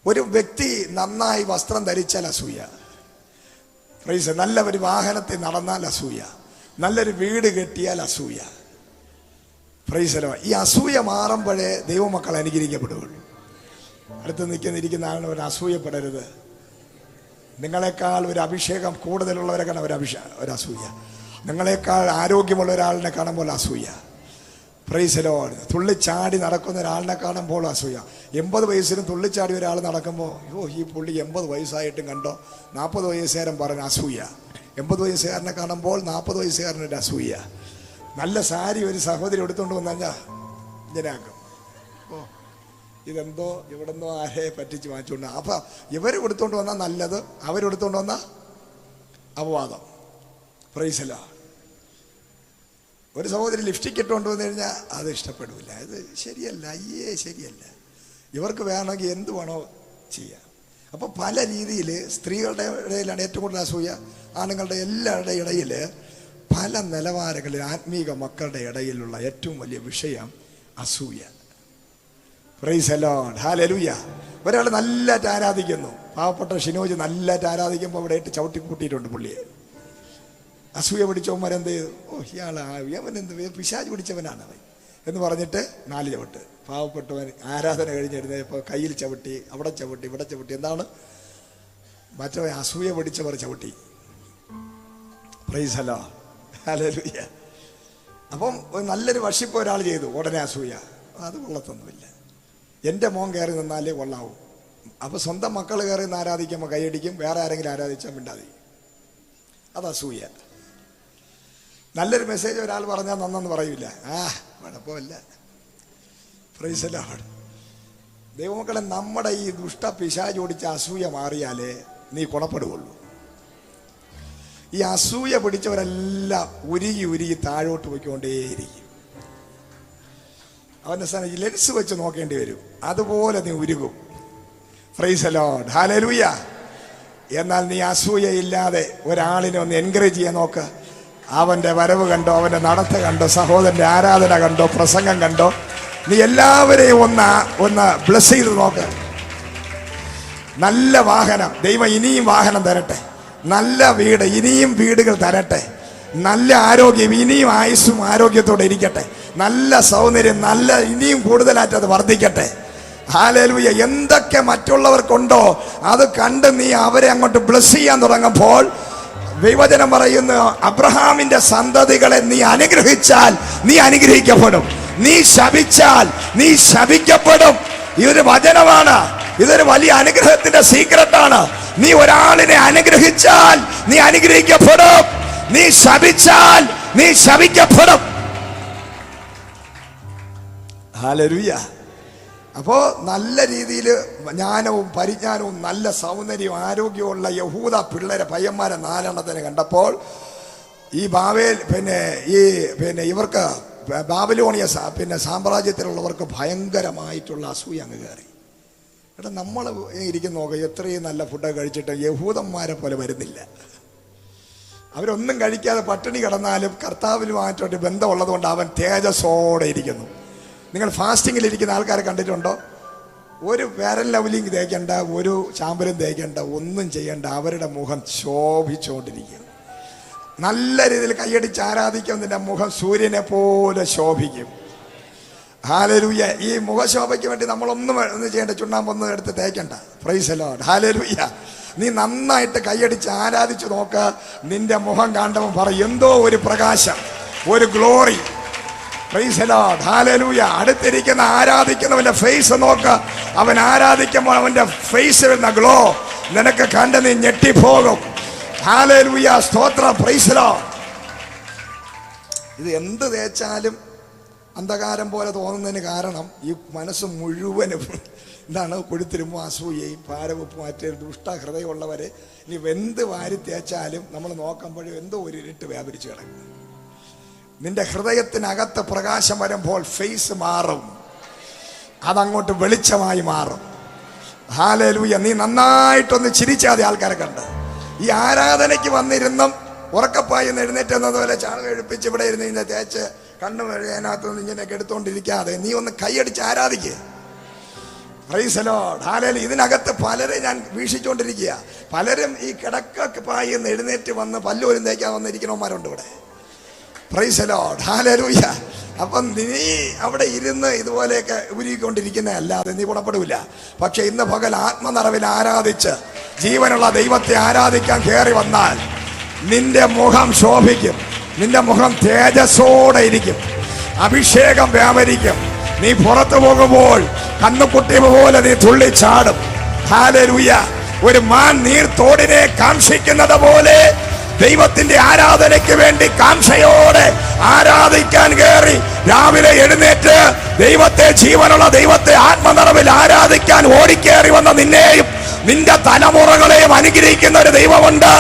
ഒരു വ്യക്തി നന്നായി വസ്ത്രം ധരിച്ചാൽ അസൂയ. പ്രൈസ്. നല്ല ഒരു വാഹനത്തിൽ നടന്നാൽ അസൂയ. നല്ലൊരു വീട് കെട്ടിയാൽ അസൂയ. പ്രൈസ്. ഈ അസൂയ മാറുമ്പോഴേ ദൈവമക്കൾ അനുഗ്രഹിക്കപ്പെടുകയുള്ളൂ. അടുത്ത് നിൽക്കുന്ന ആളിന് ഒരു അസൂയപ്പെടരുത്. നിങ്ങളെക്കാൾ ഒരു അഭിഷേകം കൂടുതലുള്ളവരെ കാണാൻ ഒരു അസൂയ. നിങ്ങളെക്കാൾ ആരോഗ്യമുള്ള ഒരാളിനെ കാണുമ്പോൾ അസൂയ. Praise the lord. തുള്ളിച്ചാടി നടക്കുന്ന ഒരാളിനെ കാണുമ്പോൾ അസൂയ. 80 വയസ്സിലും തുള്ളിച്ചാടി ഒരാൾ നടക്കുമ്പോൾ, അയ്യോ ഈ പുള്ളി 80 വയസ്സായിട്ടും കണ്ടോ. 40 വയസ്സുകാരൻ പറഞ്ഞ അസൂയ. 80 വയസ്സുകാരനെ കാണുമ്പോൾ 40 വയസ്സുകാരനൊരു അസൂയ. നല്ല സാരി ഒരു സഹോദരി എടുത്തുകൊണ്ട് വന്നാൽ ഇങ്ങനെയാക്കും. ഓ ഇതെന്തോ ഇവിടെന്തോ ആരെ പറ്റിച്ച് വാങ്ങിച്ചുകൊണ്ട്. അപ്പം ഇവർ എടുത്തുകൊണ്ട് വന്നാൽ നല്ലത്, അവരെടുത്തുകൊണ്ട് വന്നാൽ അപവാദം. Price the Lord. ഒരു സഹോദരി ലിപ്സ്റ്റിക് ഇട്ടുകൊണ്ട് വന്നു കഴിഞ്ഞാൽ അത് ഇഷ്ടപ്പെടില്ല, ഇത് ശരിയല്ല, ശരിയല്ല. ഇവർക്ക് വേണമെങ്കിൽ എന്ത് വേണോ ചെയ്യാം. അപ്പോൾ പല രീതിയിൽ സ്ത്രീകളുടെ ഇടയിലാണ് ഏറ്റവും കൂടുതൽ അസൂയ, ആണുങ്ങളുടെ എല്ലാവരുടെ ഇടയിൽ പല നിലവാരങ്ങളിൽ ആത്മീക മക്കളുടെ ഇടയിലുള്ള ഏറ്റവും വലിയ വിഷയം അസൂയ. Praise the lord. ഹല്ലേലൂയ. ഒരാൾ നല്ലതായിട്ട് ആരാധിക്കുന്നു, പാവപ്പെട്ട ഷിനോജ് നല്ലതായിട്ട് ആരാധിക്കുമ്പോൾ അവിടെ ഇട്ട് ചവിട്ടി കൂട്ടിയിട്ടുണ്ട് പുള്ളിയെ. അസൂയ പിടിച്ചവന്മാരെന്ത് ചെയ്തു? ഇവനെന്ത് പിശാച് പിടിച്ചവനാണ് അവൻ എന്ന് പറഞ്ഞിട്ട് 4 ചവിട്ട്. പാവപ്പെട്ടവൻ ആരാധന കഴിഞ്ഞിരുന്നപ്പോൾ കയ്യിൽ ചവിട്ടി, അവിടെ ചവിട്ടി, ഇവിടെ ചവിട്ടി. എന്താണ്? മറ്റവൻ അസൂയ പിടിച്ചവർ ചവിട്ടി. Price the lord. ഹല്ലേലൂയ. അപ്പം നല്ലൊരു വർഷിപ്പ് ഒരാൾ ചെയ്തു, ഉടനെ അസൂയ. അത് കൊള്ളത്തൊന്നുമില്ല. എൻ്റെ മോൻ കയറി നിന്നാലേ കൊള്ളാവൂ. അപ്പോൾ സ്വന്തം മക്കൾ കയറി നിന്ന് ആരാധിക്കുമ്പോൾ കൈയടിക്കും, വേറെ ആരെങ്കിലും ആരാധിച്ചാൽ മിണ്ടാതിരിക്കും. അത് അസൂയ. നല്ലൊരു മെസ്സേജ് ഒരാൾ പറഞ്ഞാൽ നന്നെന്ന് പറയില്ല, കുഴപ്പമില്ല. Price the Lord. ദൈവമക്കളെ, നമ്മുടെ ഈ ദുഷ്ട പിശാച് ഓടിച്ച അസൂയ മാറിയാലേ നീ ഗുണപ്പെടുകയുള്ളൂ. ഈ അസൂയ പിടിച്ചവരെല്ലാം ഉരുകി താഴോട്ട് പോയിക്കൊണ്ടേയിരിക്കും. അവൻ്റെ സ്ഥാനം ലെൻസ് വെച്ച് നോക്കേണ്ടി വരും, അതുപോലെ നീ ഉരുകും. Praise the lord. ഹല്ലേലൂയ. എന്നാൽ നീ അസൂയയില്ലാതെ ഒരാളിനെ ഒന്ന് എൻകറേജ് ചെയ്യാൻ നോക്ക്. അവൻ്റെ വരവ് കണ്ടോ, അവൻ്റെ നടത്ത കണ്ടോ, സഹോദരൻ്റെ ആരാധന കണ്ടോ, പ്രസംഗം കണ്ടോ, നീ എല്ലാവരെയും ഒന്ന് ബ്ലെസ് ചെയ്ത് നോക്ക്. നല്ല വാഹനം, ദൈവം ഇനിയും വാഹനം തരട്ടെ. നല്ല വീട്, ഇനിയും വീടുകൾ തരട്ടെ. നല്ല ആരോഗ്യം, ഇനിയും ആയുസ്സും ആരോഗ്യത്തോടെ ഇരിക്കട്ടെ. നല്ല സൗന്ദര്യം, നല്ല ഇനിയും കൂടുതലായിട്ട് അത് വർദ്ധിക്കട്ടെ. ഹല്ലേലൂയ. എന്തൊക്കെ മറ്റുള്ളവർക്കുണ്ടോ അത് കണ്ട് നീ അവരെ അങ്ങോട്ട് ബ്ലെസ് ചെയ്യാൻ തുടങ്ങുമ്പോൾ ദൈവവചനം പറയുന്നു, അബ്രഹാമിന്റെ സന്തതികളെ നീ അനുഗ്രഹിച്ചാൽ നീ അനുഗ്രഹിക്കപ്പെടും, നീ ശപിച്ചാൽ നീ ശപിക്കപ്പെടും. ഇതൊരു വചനമാണ്, ഇതൊരു വലിയ അനുഗ്രഹത്തിന്റെ സീക്രട്ടാണ്. നീ ഒരാളിനെ അനുഗ്രഹിച്ചാൽ നീ അനുഗ്രഹിക്കപ്പെടും, നീ ശപിച്ചാൽ നീ ശപിക്കപ്പെടും. ഹല്ലേലൂയ. അപ്പോ നല്ല രീതിയിൽ ജ്ഞാനവും പരിജ്ഞാനവും നല്ല സൗന്ദര്യവും ആരോഗ്യമുള്ള യഹൂദ പിള്ളേരെ പയ്യന്മാരെ 4 എണ്ണത്തിനെ കണ്ടപ്പോൾ ഈ ഇവർക്ക് ബാബിലോണിയ സാമ്രാജ്യത്തിലുള്ളവർക്ക് ഭയങ്കരമായിട്ടുള്ള അസൂയ അങ്ങ് കയറി. എടാ, നമ്മൾ ഇരിക്കുന്ന നോക്കുക, എത്രയും നല്ല ഫുഡ് കഴിച്ചിട്ട് യഹൂദന്മാരെ പോലെ വരുന്നില്ല. അവരൊന്നും കഴിക്കാതെ പട്ടിണി കിടന്നാലും കർത്താവിനുമായിട്ടൊരു ബന്ധമുള്ളത് കൊണ്ട് അവൻ തേജസ്സോടെ ഇരിക്കുന്നു. നിങ്ങൾ ഫാസ്റ്റിങ്ങിലിരിക്കുന്ന ആൾക്കാരെ കണ്ടിട്ടുണ്ടോ? ഒരു ഫെയർ ആൻഡ് ലവ്ലിയും തേക്കേണ്ട, ഒരു ചാമ്പലും തേക്കേണ്ട, ഒന്നും ചെയ്യേണ്ട, അവരുടെ മുഖം ശോഭിച്ചുകൊണ്ടിരിക്കും. നല്ല രീതിയിൽ കൈയടിച്ച് ആരാധിക്കുന്നതിൻ്റെ മുഖം സൂര്യനെ പോലെ ശോഭിക്കും. ഹല്ലേലൂയ. ഈ മുഖശോഭയ്ക്ക് വേണ്ടി നമ്മളൊന്നും ചെയ്യേണ്ട, ചുണ്ണാമ്പൊന്നും എടുത്ത് തേക്കണ്ട. Praise the lord. ഹല്ലേലൂയ. നീ നന്നായിട്ട് കൈയടിച്ച് ആരാധിച്ചു നോക്ക്. നിന്റെ മുഖം കാണുമ്പോൾ പറയും, എന്തോ ഒരു പ്രകാശം, ഒരു glory. Price the lord. Hallelujah. അടുത്തിരിക്കുന്ന ആരാധിക്കുന്നവന്റെ ഫേസ് നോക്ക്. അവൻ ആരാധിക്കുമ്പോൾ അവന്റെ ഫേസ് വരുന്ന ഗ്ലോ നിനക്ക് കണ്ട് നീ ഞെട്ടിപ്പോകും. ഹല്ലേലൂയ. സ്തോത്രം. Price the Lord. ഇത് എന്ത് തേച്ചാലും അന്ധകാരം പോലെ തോന്നുന്നതിന് കാരണം ഈ മനസ്സ് മുഴുവനും എന്താണ്? കൊഴുത്തിരുമ്പോ അസൂയയും ഭാരവെപ്പും മറ്റേ ദുഷ്ടഹൃദയമുള്ളവരെ ഇനി എന്ത് വാരി തേച്ചാലും നമ്മൾ നോക്കുമ്പോഴും എന്തോ ഒരു ഇരുട്ട് വ്യാപരിച്ചു കിടക്കും. നിന്റെ ഹൃദയത്തിനകത്ത് പ്രകാശം വരുമ്പോൾ ഫേസ് മാറും, അതങ്ങോട്ട് വെളിച്ചമായി മാറും. ഹല്ലേലൂയ. നീ നന്നായിട്ടൊന്ന് ചിരിച്ചാതെ ആൾക്കാരെ കണ്ട് ഈ ആരാധനയ്ക്ക് വന്നിരുന്നും ഉറക്കപ്പായി എഴുന്നേറ്റ് എന്നതുപോലെ ചാണകം എഴുപ്പിച്ച് ഇവിടെ ഇരുന്ന് ഇങ്ങനെ തേച്ച് കണ്ണു അതിനകത്തുനിന്ന് ഇങ്ങനെയൊക്കെ എടുത്തുകൊണ്ടിരിക്കാതെ നീ ഒന്ന് കൈയടിച്ച് ആരാധിക്കുക. Price the lord. ഹല്ലേലൂയ. ഇതിനകത്ത് പലരെ ഞാൻ വീക്ഷിച്ചുകൊണ്ടിരിക്കുക. പലരും ഈ കിടക്കപ്പായി എന്ന് എഴുന്നേറ്റ് വന്ന് പല്ലോരും തേക്കാൻ വന്നിരിക്കണവന്മാരുണ്ട് ഇവിടെ. Price the lord. ഹല്ലേലൂയ. അപ്പം നീ അവിടെ ഇരുന്ന് ഇതുപോലെയൊക്കെ ഉരുകിക്കൊണ്ടിരിക്കുന്ന അല്ലാതെ നീ ഗുണപ്പെടില്ല. പക്ഷെ ഇന്ന് പകൽ ആത്മനിറവിൽ ആരാധിച്ച് ജീവനുള്ള ദൈവത്തെ ആരാധിക്കാൻ കയറി വന്നാൽ നിന്റെ മുഖം ശോഭിക്കും, നിന്റെ മുഖം തേജസ്സോടെ ഇരിക്കും, അഭിഷേകം വ്യാപരിക്കും. നീ പുറത്തു പോകുമ്പോൾ കന്നുകുട്ടി പോലെ നീ തുള്ളിച്ചാടും. ഹല്ലേലൂയ. ഒരു മാൻ നീർത്തോടിനെ കാംക്ഷിക്കുന്നത് പോലെ ദൈവത്തിന്റെ ആരാധനയ്ക്ക് വേണ്ടി കാംക്ഷയോടെ ആരാധിക്കാൻ കയറി രാവിലെ എഴുന്നേറ്റ് ദൈവത്തെ, ജീവനുള്ള ദൈവത്തെ ആത്മനിറവിൽ ആരാധിക്കാൻ ഓടിക്കേറി വന്ന നിന്നെയും നിന്റെ തലമുറകളെയും അനുഗ്രഹിക്കുന്ന ഒരു ദൈവമുണ്ട്.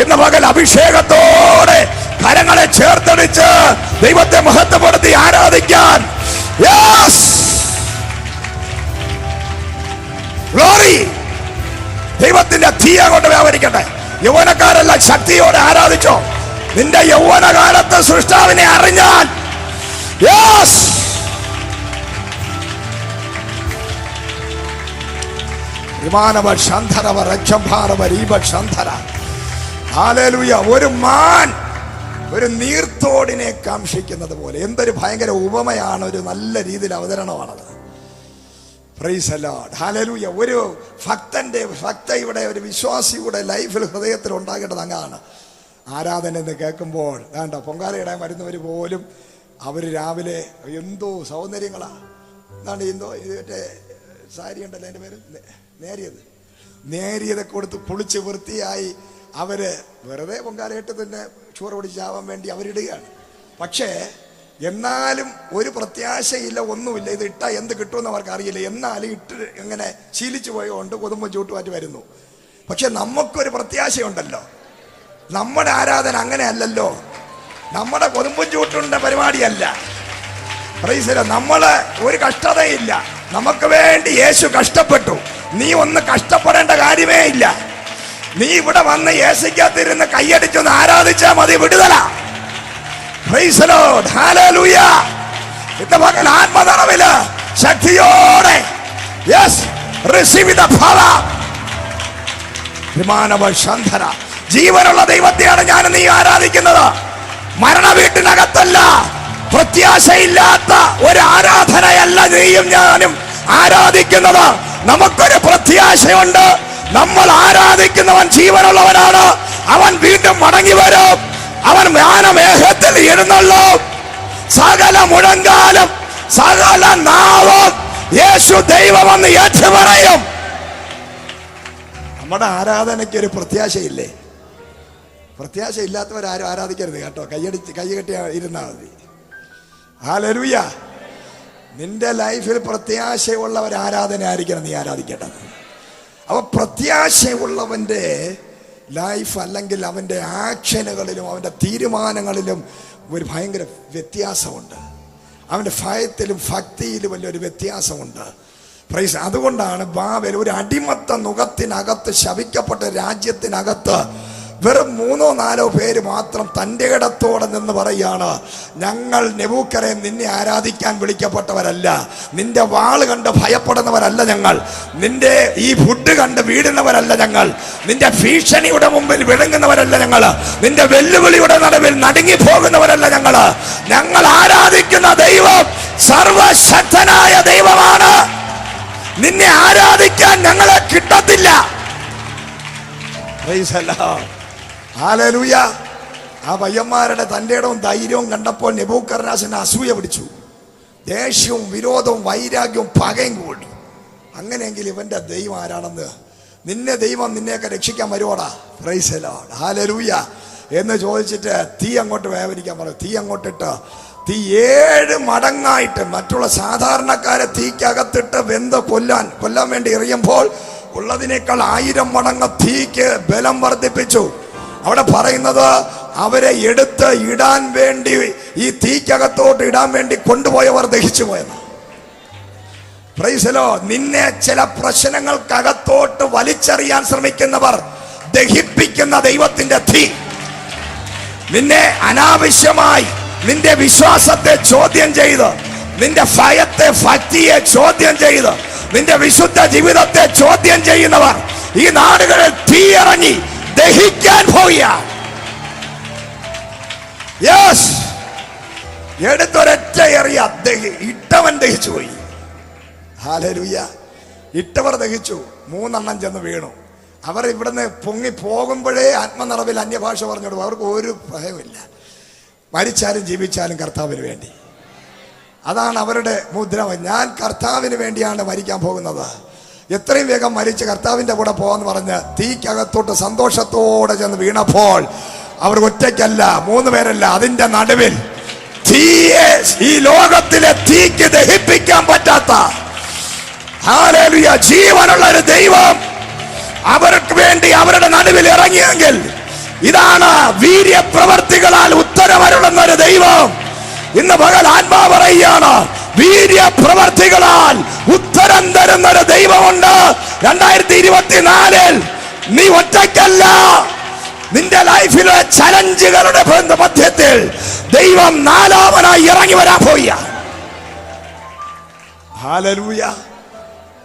ഇന്ന് പകൽ അഭിഷേകത്തോടെ കരങ്ങളെ ചേർത്തടിച്ച് ദൈവത്തെ മഹത്വപ്പെടുത്തി ആരാധിക്കാൻ. Yes, glory. ദൈവത്തിന്റെ തീ അങ്ങോട്ട് വ്യാപരിക്കട്ടെ. യൗവനക്കാരെല്ലാം ശക്തിയോടെ ആരാധിച്ചോ. നിന്റെ യൗവനകാലത്ത് സൃഷ്ടാവിനെ അറിഞ്ഞാൽ യെസ്, ഒരു മാൻ ഒരു നീർത്തോടിനെ കാംക്ഷിക്കുന്നത് പോലെ. എന്തൊരു ഭയങ്കര ഉപമയാണ്, ഒരു നല്ല രീതിയിൽ അവതരണമാണത്. Praise the lord, hallelujah. ഒരു ഭക്തയുടെ ഒരു വിശ്വാസിയുടെ ലൈഫിൽ ഹൃദയത്തിൽ ഉണ്ടാകേണ്ടത് അങ്ങാണ്. ആരാധന എന്ന് കേൾക്കുമ്പോൾ വേണ്ട പൊങ്കാലയിടാൻ വരുന്നവർ പോലും അവർ രാവിലെ എന്തോ സൗന്ദര്യങ്ങളാ. എന്താണ് എന്തോ ഇത് മറ്റേ സാരി ഉണ്ടല്ലോ, എൻ്റെ പേര് നേരിയതൊക്കെ കൊടുത്ത് പൊളിച്ച് വൃത്തിയായി അവര് വെറുതെ പൊങ്കാലയിട്ട് തന്നെ ചോറ് പിടിച്ചാവാൻ വേണ്ടി അവരിടുകയാണ്. പക്ഷേ എന്നാലും ഒരു പ്രത്യാശയില്ല, ഒന്നുമില്ല. ഇത് ഇട്ടാൽ എന്ത് കിട്ടുമെന്ന് അവർക്ക് അറിയില്ല. എന്നാലും ഇട്ട് ഇങ്ങനെ ശീലിച്ചു പോയതുകൊണ്ട് കൊതുമ്പും ചൂട്ടുമാറ്റി വരുന്നു. പക്ഷെ നമുക്കൊരു പ്രത്യാശയുണ്ടല്ലോ. നമ്മുടെ ആരാധന അങ്ങനെ അല്ലല്ലോ. നമ്മുടെ കൊതുമ്പും ചൂട്ടിന്റെ പരിപാടിയല്ല. നമ്മള് ഒരു കഷ്ടതയില്ല. നമുക്ക് വേണ്ടി യേശു കഷ്ടപ്പെട്ടു. നീ ഒന്ന് കഷ്ടപ്പെടേണ്ട കാര്യമേ ഇല്ല. നീ ഇവിടെ വന്ന് യേശുക്കകത്തിരുന്ന് കൈയടിച്ചൊന്ന് ആരാധിച്ചാൽ മതി, വിടുതല. Praise the lord, hallelujah. ഇന്ന് പകൽ ആത്മനിറവില് ശക്തിയോടെ യെസ് റിസീവ് ദി പവർ. ജീവനുള്ള ദൈവത്തെയാണ് ഞാൻ നീ ആരാധിക്കുന്നത്. മരണ വീട്ടിനകത്തല്ല, പ്രത്യാശയില്ലാത്ത ഒരു ആരാധനയല്ല നീയും ഞാനും ആരാധിക്കുന്നത്. നമുക്കൊരു പ്രത്യാശയുണ്ട്. നമ്മൾ ആരാധിക്കുന്നവൻ ജീവനുള്ളവനാണ്. അവൻ വീണ്ടും മടങ്ങി വരും. അവൻ ജ്ഞാനമേഘത്തിൽ എഴുന്നള്ളും. സകല മുഴങ്കാലും സകല നാവും യേശു ദൈവമെന്ന് ഏറ്റുപറയും. നമ്മുടെ ആരാധനയ്ക്ക് ഒരു പ്രത്യാശയില്ലേ? പ്രത്യാശ ഇല്ലാത്തവരാരും ആരാധിക്കരുത് കേട്ടോ. കൈ കെട്ടി ഇരുന്നാൽ മതി. ഹല്ലേലൂയ. നിന്റെ ലൈഫിൽ പ്രത്യാശയുള്ള ഒരു ആരാധന ആയിരിക്കണം നീ ആരാധിക്കേണ്ടത്. അപ്പൊ പ്രത്യാശയുള്ളവന്റെ ലൈഫ് അല്ലെങ്കിൽ അവന്റെ ആക്ഷനുകളിലും അവന്റെ തീരുമാനങ്ങളിലും ഒരു ഭയങ്കര വ്യത്യാസമുണ്ട്. അവന്റെ ഭയത്തിലും ഭക്തിയിലും വലിയൊരു വ്യത്യാസമുണ്ട്. പ്രൈസ്. അതുകൊണ്ടാണ് ബാബേൽ ഒരു അടിമത്ത നുകത്തിനകത്ത് ശപിക്കപ്പെട്ട രാജ്യത്തിനകത്ത് വെറും 3-4 പേര് മാത്രം തൻ്റെ ഇടത്തോടെ നിന്ന് പറയാണ്, ഞങ്ങൾ നെബൂക്കദ്നേസർ നിന്നെ ആരാധിക്കാൻ വിളിക്കപ്പെട്ടവരല്ല, നിന്റെ വാള് കണ്ട് ഭയപ്പെടുന്നവരല്ല ഞങ്ങൾ, നിന്റെ ഈ ഫുഡ് കണ്ട് വീടുന്നവരല്ല ഞങ്ങൾ, നിന്റെ ഭീഷണിയുടെ മുമ്പിൽ വിഴുങ്ങുന്നവരല്ല ഞങ്ങൾ, നിന്റെ വെല്ലുവിളിയുടെ നടുവിൽ നടുങ്ങി പോകുന്നവരല്ല ഞങ്ങൾ. ഞങ്ങൾ ആരാധിക്കുന്ന ദൈവം സർവശക്തനായ ദൈവമാണ്. നിന്നെ ആരാധിക്കാൻ ഞങ്ങളെ കിട്ടത്തില്ല. ഹല്ലേലൂയ. ആ പയ്യന്മാരുടെ തൻ്റെ ഇടവും ധൈര്യവും കണ്ടപ്പോൾ നെബൂഖദ്നേസറിന് അസൂയ പിടിച്ചു. ദേഷ്യവും വിരോധവും വൈരാഗ്യവും പകയും കൂടി. അങ്ങനെയെങ്കിൽ ഇവന്റെ ദൈവം ആരാണെന്ന്, നിന്നെ ദൈവം നിന്നെയൊക്കെ രക്ഷിക്കാൻ വരുവോടാ? പ്രൈസ് ദി ലോർഡ്, ഹല്ലേലൂയ എന്ന് ചോദിച്ചിട്ട് തീ അങ്ങോട്ട് വേവരിക്കാൻ പറഞ്ഞു. തീ അങ്ങോട്ടിട്ട് തീ 7 മടങ്ങായിട്ട് മറ്റുള്ള സാധാരണക്കാരെ തീക്കകത്തിട്ട് വെന്ത് കൊല്ലാൻ വേണ്ടി എറിയുമ്പോൾ ഉള്ളതിനേക്കാൾ 1000 മടങ്ങ് തീക്ക് ബലം വർദ്ധിപ്പിച്ചു. അവിടെ പറയുന്നത് അവരെ എടുത്ത് ഇടാൻ വേണ്ടി, ഈ തീക്കകത്തോട്ട് ഇടാൻ വേണ്ടി കൊണ്ടുപോയവർ ദഹിച്ചു പോയെന്ന്. Price the Lord. നിന്നെ ചില പ്രശ്നങ്ങൾക്കകത്തോട്ട് വലിച്ചെറിയാൻ ശ്രമിക്കുന്നവർ ദഹിപ്പിക്കുന്ന ദൈവത്തിന്റെ തീ നിന്നെ അനാവശ്യമായി നിന്റെ വിശ്വാസത്തെ ചോദ്യം ചെയ്ത്, നിന്റെ ഭയത്തെ ഭക്തിയെ ചോദ്യം ചെയ്ത്, നിന്റെ വിശുദ്ധ ജീവിതത്തെ ചോദ്യം ചെയ്യുന്നവർ ഈ നാടുകളിൽ തീയിറങ്ങി ദഹിക്കാൻ പോയ യെസ് എടുത്തൊരൊറ്റ എറിയ ഇട്ടവൻ ദഹിച്ചു പോയി. ഹല്ലേലൂയ. ഇട്ടവർ ദഹിച്ചു. 3 എണ്ണം ചെന്ന് വീണു. അവർ ഇവിടുന്ന് പൊങ്ങി പോകുമ്പോഴേ ആത്മനിറവിൽ അന്യഭാഷ പറഞ്ഞോളൂ. അവർക്ക് ഒരു ഭയമില്ല. മരിച്ചാലും ജീവിച്ചാലും കർത്താവിന് വേണ്ടി. അതാണ് അവരുടെ മുദ്ര. ഞാൻ കർത്താവിന് വേണ്ടിയാണ് മരിക്കാൻ പോകുന്നത്. എത്രയും വേഗം മരിച്ച് കർത്താവിന്റെ കൂടെ പോകാന്ന് പറഞ്ഞ് തീക്കകത്തോട്ട് സന്തോഷത്തോടെ ചെന്ന് വീണപ്പോൾ അവർ ഒറ്റയ്ക്കല്ല, 3 പേരല്ല, അതിന്റെ നടുവിൽ തീയെ, ഈ ലോകത്തിലെ തീക്ക് ദഹിപ്പിക്കാൻ പറ്റാത്ത ഹല്ലേലൂയ ജീവനുള്ള ഒരു ദൈവം അവർക്ക് വേണ്ടി അവരുടെ നടുവിൽ ഇറങ്ങിയെങ്കിൽ ഇതാണ് വീര്യപ്രവർത്തികളാൽ ഉത്തരമരുളുന്ന ഒരു ദൈവം. ഇന്ന് പകൽ ആത്മാവ് പറയുകയാണ്, വീര്യപ്രവർത്തികളാൽ ഉത്തരം തരുന്ന ഒരു ദൈവമുണ്ട്. 2024 നീ ഒറ്റയ്ക്കല്ല. നിന്റെ ലൈഫിലെ ചലഞ്ചുകളുടെ മധ്യത്തിൽ ദൈവം നാലാമനായി ഇറങ്ങി വരാൻ പോയ. ഹല്ലേലൂയ.